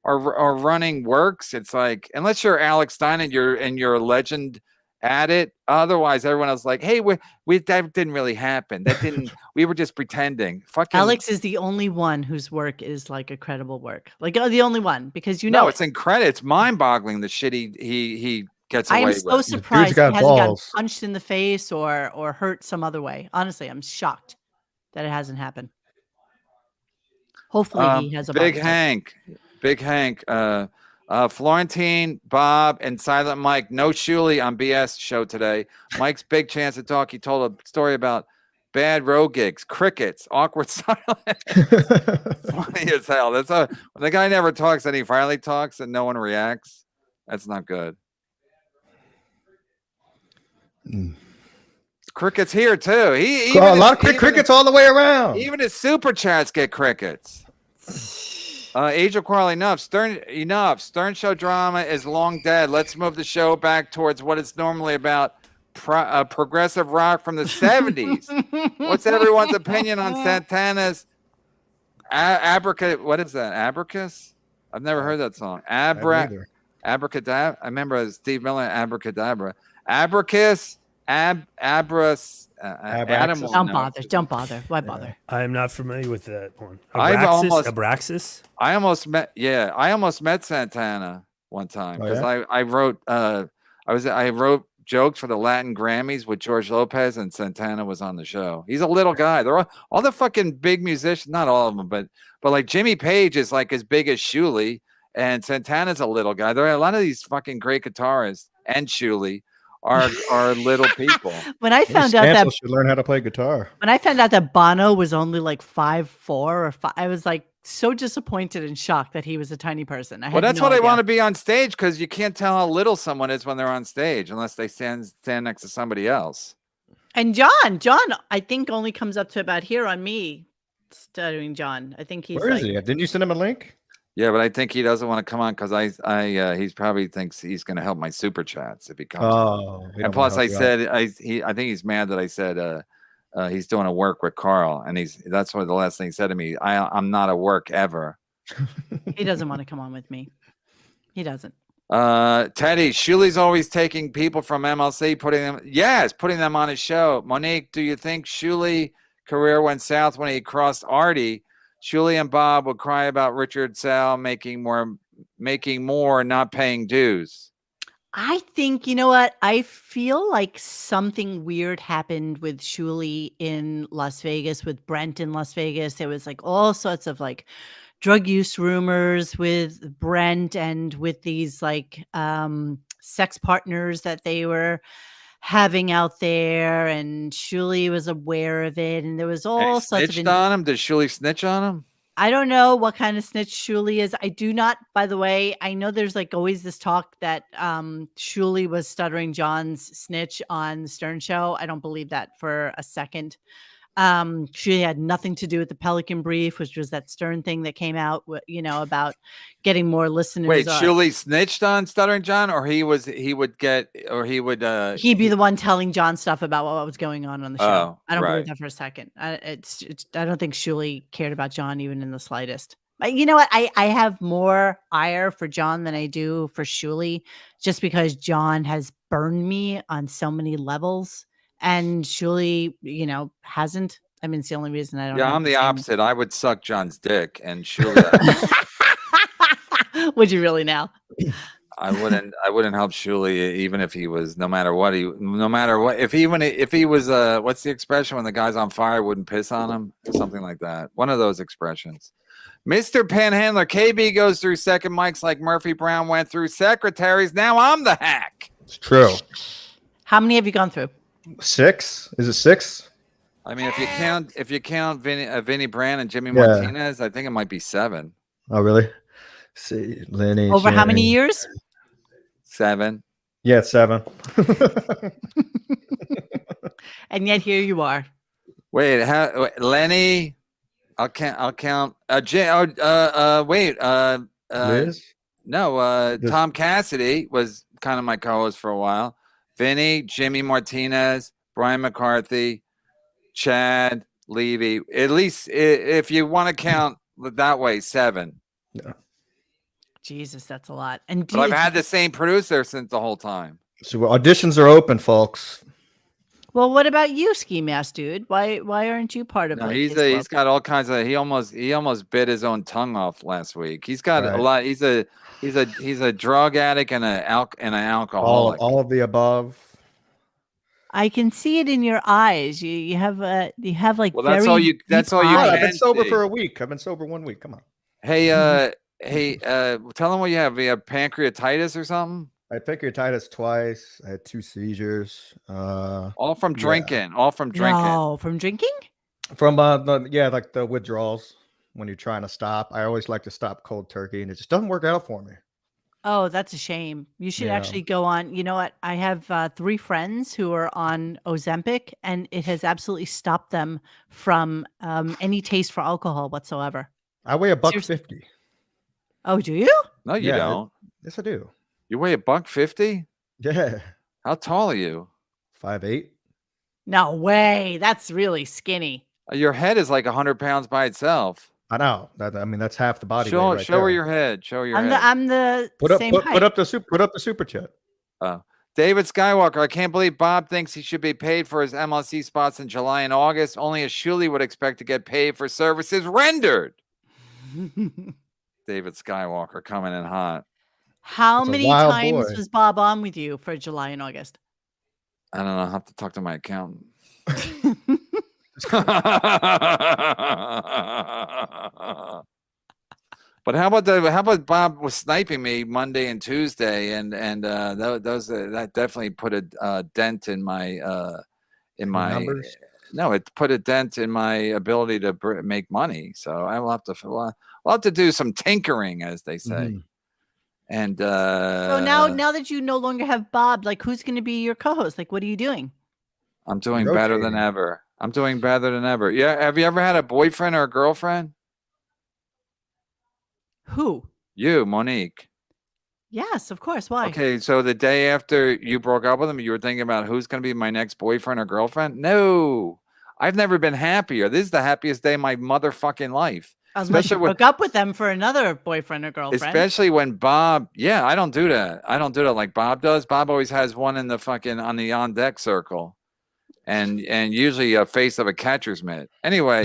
are running works, it's like unless you're Alex Stein and you're a legend at it. Otherwise, everyone else is like, hey, we that didn't really happen. That didn't. We were just pretending. Fucking Alex is the only one whose work is like a credible work, like the only one because you know no, it's incredible. It's mind-boggling the shit he gets away I am with. so surprised he got hasn't gotten balls. punched in the face or hurt some other way. Honestly, I'm shocked that it hasn't happened. Hopefully, he has a Big body. Hank, Florentine, Bob, and Silent Mike. No Shuley on BS show today. Mike's big chance to talk. He told a story about bad road gigs, crickets, awkward silence. Funny as hell. That's when the guy never talks and he finally talks and no one reacts. That's not good. Crickets here too. A lot of crickets all the way around. Even his super chats get crickets. Age of Quarrel, enough. Stern show drama is long dead. Let's move the show back towards what it's normally about. Progressive rock from the 70s. What's everyone's opinion on Santana's What is that? Abracus? I've never heard that song. Abracadabra. I remember Steve Miller, Abracadabra. Abracus. Abras. Adam. Don't bother. Why bother? I am not familiar with that one. Abraxas? Abraxas? I almost met Santana one time because I wrote jokes for the Latin Grammys with George Lopez and Santana was on the show. He's a little guy. They're all the fucking big musicians, not all of them, but like Jimmy Page is like as big as Shuley and Santana's a little guy. There are a lot of these fucking great guitarists and Shuley are little people. When I found out that should learn how to play guitar. When I found out that Bono was only like 5'4" or 5, I was like so disappointed and shocked that he was a tiny person. Well, that's what I want to be on stage because you can't tell how little someone is when they're on stage unless they stand next to somebody else. And John, I think only comes up to about here on me, stuttering John. I think he's. Where is he? Didn't you send him a link? Yeah, but I think he doesn't want to come on because he probably thinks he's going to help my super chats if he comes. Oh, and plus I said I think he's mad that I said he's doing a work with Carl, and that's what the last thing he said to me. I'm not a work ever. He doesn't want to come on with me. He doesn't. Teddy, Shuley's always taking people from MLC, putting them on his show. Monique, do you think Shuley career went south when he crossed Artie? Shuley and Bob would cry about Richard Sal making more, not paying dues. I think, you know what? I feel like something weird happened with Shuley in Las Vegas, with Brent in Las Vegas. There was like all sorts of like drug use rumors with Brent and with these like sex partners that they were having out there, and Shuley was aware of it, and there was all sorts of snitched on him. Did Shuley snitch on him? I don't know what kind of snitch Shuley is. I do not, by the way, I know there's like always this talk that Shuley was Stuttering John's snitch on the Stern Show. I don't believe that for a second. She had nothing to do with the Pelican Brief, which was that Stern thing that came out, about getting more listeners. Wait, Shuley snitched on Stuttering John, or he'd be the one telling John stuff about what was going on the show. Oh, I don't believe that for a second. I don't think Shuley cared about John even in the slightest. But you know what? I have more ire for John than I do for Shuley, just because John has burned me on so many levels. And Shuley, hasn't. I mean, it's the only reason I don't. Yeah, I'm the opposite. I would suck John's dick, and Shuley. Would you really now? I wouldn't help Shuley even if he was. No matter what. If he was. What's the expression when the guy's on fire? Wouldn't piss on him. Something like that. One of those expressions. Mr. Panhandler, KB goes through second mics like Murphy Brown went through secretaries. Now I'm the hack. It's true. How many have you gone through? 6? Is it 6? I mean, if you count Vinny Brand and Jimmy Martinez, I think it might be 7. Oh, really? See, Lenny. Over how many years? 7. Yeah, 7. And yet here you are. Wait, Lenny? I'll count. Liz? No, Tom Cassidy was kind of my co-host for a while. Vinny, Jimmy Martinez, Brian McCarthy, Chad, Levy. At least if you want to count that way, 7. Yeah. Jesus, that's a lot. And But I've had the same producer since the whole time. So auditions are open, folks. Well, what about you, Ski Mask Dude? Why aren't you part of No, like, he's got all kinds of. He almost bit his own tongue off last week. He's got a Right. lot. He's a drug addict and an alcoholic. All of the above. I can see it in your eyes. You have like Well, that's very all you. That's deep all you. eyes. I've been can sober see. for a week. I've been sober 1 week. Come on. Hey, tell them what you have. You have pancreatitis or something? I had pancreatitis twice. I had 2 seizures. All from drinking. All from drinking. No, from drinking? From like the withdrawals when you're trying to stop. I always like to stop cold turkey, and it just doesn't work out for me. Oh, that's a shame. You should Yeah. actually go on. You know what? I have 3 friends who are on Ozempic, and it has absolutely stopped them from any taste for alcohol whatsoever. I weigh Seriously. $150. Oh, do you? No, you Yeah, don't. Yes, I do. You weigh $150. Yeah, How tall are you? 5'8". No way. That's really skinny. Your head is like 100 pounds by itself. I know. That's half the body. Show weight right show her there. your head. Show your I'm head. the Put up same put, height. put up the super chat. David Skywalker, I can't believe Bob thinks he should be paid for his MLC spots in July and August. Only a Shuli would expect to get paid for services rendered. David Skywalker coming in hot. How It's a many wild times boy. was Bob on with you for July and August? I don't know. I'll have to talk to my accountant. But how about Bob was sniping me Monday and Tuesday, and that definitely put a dent in my Numbers? No, it put a dent in my ability to make money. So I will have to we'll have to do some tinkering, as they say. Mhm. And So now that you no longer have Bob, like who's going to be your co-host? Like, what are you doing? I'm doing better than Rotating. ever. I'm doing better than ever. Yeah. Have you ever had a boyfriend or a girlfriend? Who? You, Monique. Yes, of course. Why? Okay, so the day after you broke up with him, you were thinking about who's going to be my next boyfriend or girlfriend? No, I've never been happier. This is the happiest day of my motherfucking life. Unless you especially when- broke up with them for another boyfriend or girlfriend. Especially when Bob, yeah, I don't do that. I don't do that like Bob does. Bob always has one in the fucking on the on deck circle, and usually a face of a catcher's mitt. Anyway,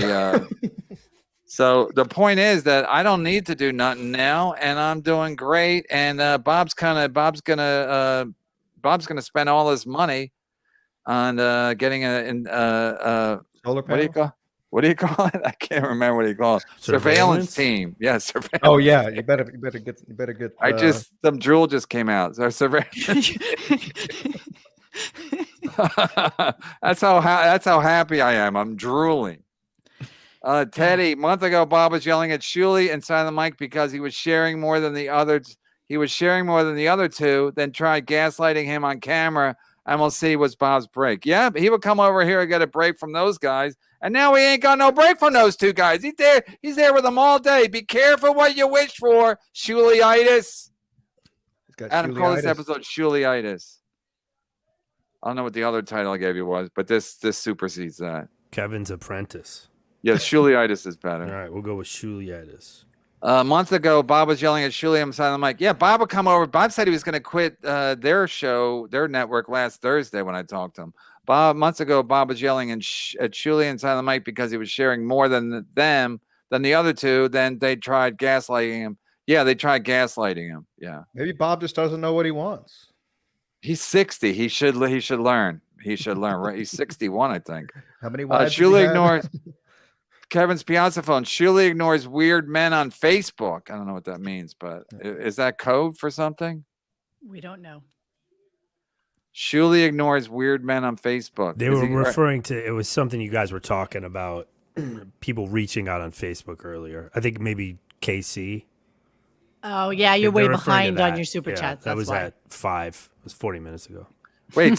so the point is that I don't need to do nothing now, and I'm doing great. And Bob's gonna spend all his money on getting a Solar what do you panels? call? What do you call it? I can't remember what he calls surveillance team. Yeah, surveillance. Oh yeah, you better get. I just some drool just came out. So surveillance. That's how happy I am. I'm drooling. Teddy, a month ago, Bob was yelling at Shuli inside the mic because he was sharing more than the others. He was sharing more than the other two, then tried gaslighting him on camera. MLC was Bob's break. Yeah, he would come over here and get a break from those guys. And now he ain't got no break from those two guys. He's there with them all day. Be careful what you wish for, Shuliitis. Adam, call this episode Shuliitis. I don't know what the other title I gave you was, but this supersedes that. Kevin's Apprentice. Yes, Shuliitis is better. All right, we'll go with Shuliitis. A month ago, Bob was yelling at Shuli inside the mic. Yeah, Bob would come over. Bob said he was going to quit their show, their network last Thursday when I talked to him. Months ago, Bob was yelling at Shuli inside the mic because he was sharing more than the other two. Then they tried gaslighting him. Yeah, they tried gaslighting him. Yeah. Maybe Bob just doesn't know what he wants. He's 60. He should learn. He should learn. Right? He's 61, I think. How many wives? Shuli ignores Kevin's Piazza phone. Shuli ignores weird men on Facebook. I don't know what that means, but is that code for something? We don't know. Shuli ignores weird men on Facebook. They were referring to, it was something you guys were talking about, people reaching out on Facebook earlier. I think maybe KC. Oh yeah, you're way They're referring to behind on that. your super Yeah, chats. That That's was why. at 5. It was 40 minutes ago. Wait,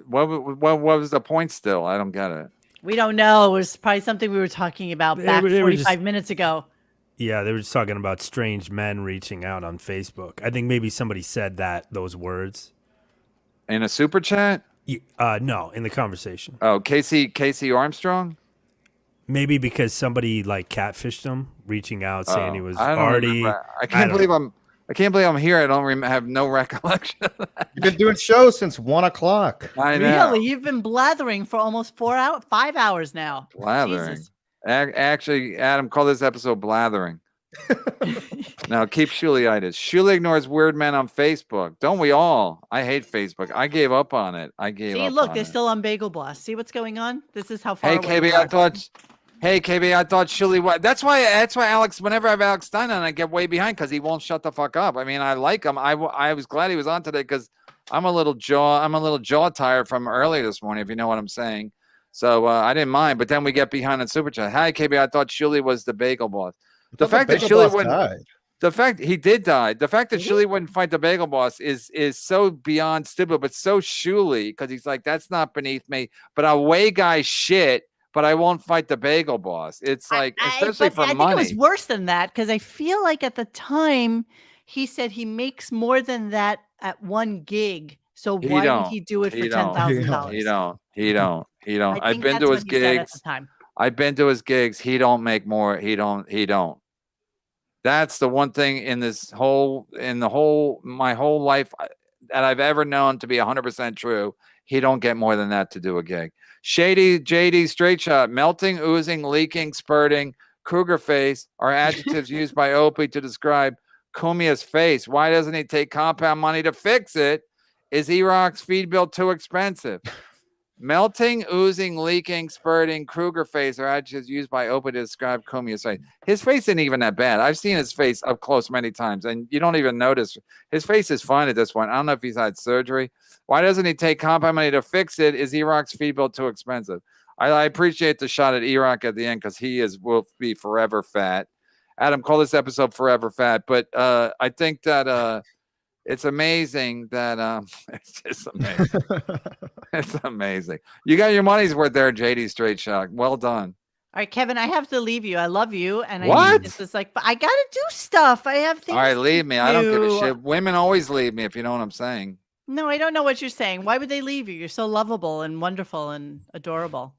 what was the point still? I don't get it. We don't know. It was probably something we were talking about back they were 45 minutes ago. Yeah, they were just talking about strange men reaching out on Facebook. I think maybe somebody said those words. In a super chat? No, in the conversation. Oh, Casey Armstrong? Maybe because somebody like catfished him, reaching out saying he was already. I can't believe I'm here. I don't have no recollection of that. You've been doing shows since 1:00. I know. Really? You've been blathering for almost 5 hours now. Blathering. Jesus. Actually, Adam, call this episode blathering. Now keep Shuleiitis. Shuley ignores weird men on Facebook. Don't we all? I hate Facebook. I gave up on it. See, look, they're still on Bagel Boss. See what's going on? This is how far Hey, away KB, we I are. thought Shuley was. That's why Alex, whenever I have Alex Stein on, I get way behind because he won't shut the fuck up. I mean, I like him. I was glad he was on today because I'm a little jaw tired from earlier this morning, if you know what I'm saying. So I didn't mind, but then we get behind on Super Chat. Hi, KB, I thought Shuley was the Bagel Boss. The fact that Shuley wouldn't, the fact he did die, the fact that Shuley wouldn't fight the Bagel Boss is so beyond stupid, but so Shuley because he's like, that's not beneath me, but I'll weigh guys shit, but I won't fight the Bagel Boss. It's like, especially for money. I think it was worse than that because I feel like at the time he said he makes more than that at one gig. So why would he do it for $10,000? He don't. I've been to his gigs. I've been to his gigs. He don't make more. He don't. That's the one thing in my whole life that I've ever known to be 100% true. He don't get more than that to do a gig. Shady, JD, straight shot, melting, oozing, leaking, spurting, Kruger face are adjectives used by Opie to describe Kumia's face. Why doesn't he take compound money to fix it? Is E-Rock's feed bill too expensive? Melting, oozing, leaking, spurting, Kruger face are adjectives used by Opie to describe Kumia's face. His face isn't even that bad. I've seen his face up close many times, and you don't even notice. His face is fine at this point. I don't know if he's had surgery. Why doesn't he take compound money to fix it? Is E-Rock's feed bill too expensive? I appreciate the shot at E-Rock at the end because will be forever fat. Adam, call this episode Forever Fat. But I think that it's amazing that it's just amazing. It's amazing. You got your money's worth there, JD Straight Shot. Well done. All right, Kevin, I have to leave you. I love you. And what? I think this is like, but I got to do stuff. I have things. All right, leave me. I don't give a do. shit. Women always leave me, if you know what I'm saying. No, I don't know what you're saying. Why would they leave you? You're so lovable and wonderful and adorable.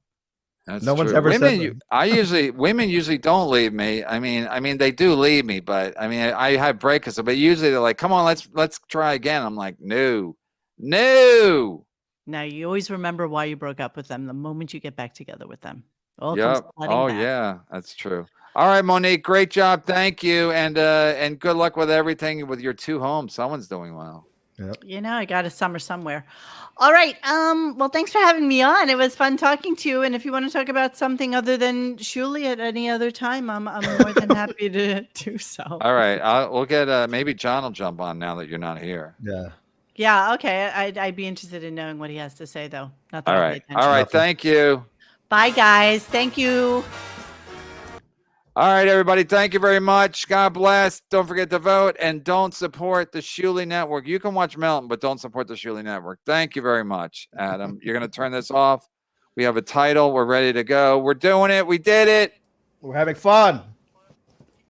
That's no true. One's ever women. said Women usually don't leave me. I mean, they do leave me, but I mean, I have breakups. But usually they're like, "Come on, let's try again." I'm like, no. Now you always remember why you broke up with them the moment you get back together with them. Yep. Oh yeah, that's true. All right, Monique, great job. Thank you, and good luck with everything with your 2 homes. Someone's doing well. Yep. You know, I got a summer somewhere. All right. Well, thanks for having me on. It was fun talking to you. And if you want to talk about something other than Shuley at any other time, I'm more than happy to do so. All right. We'll get maybe John will jump on now that you're not here. Yeah. Yeah. Okay. I'd be interested in knowing what he has to say, though. Not that All right. All right. Thank you. Bye, guys. Thank you. All right, everybody. Thank you very much. God bless. Don't forget to vote and don't support the Shuley Network. You can watch Melton, but don't support the Shuley Network. Thank you very much, Adam. You're going to turn this off. We have a title. We're ready to go. We're doing it. We did it. We're having fun.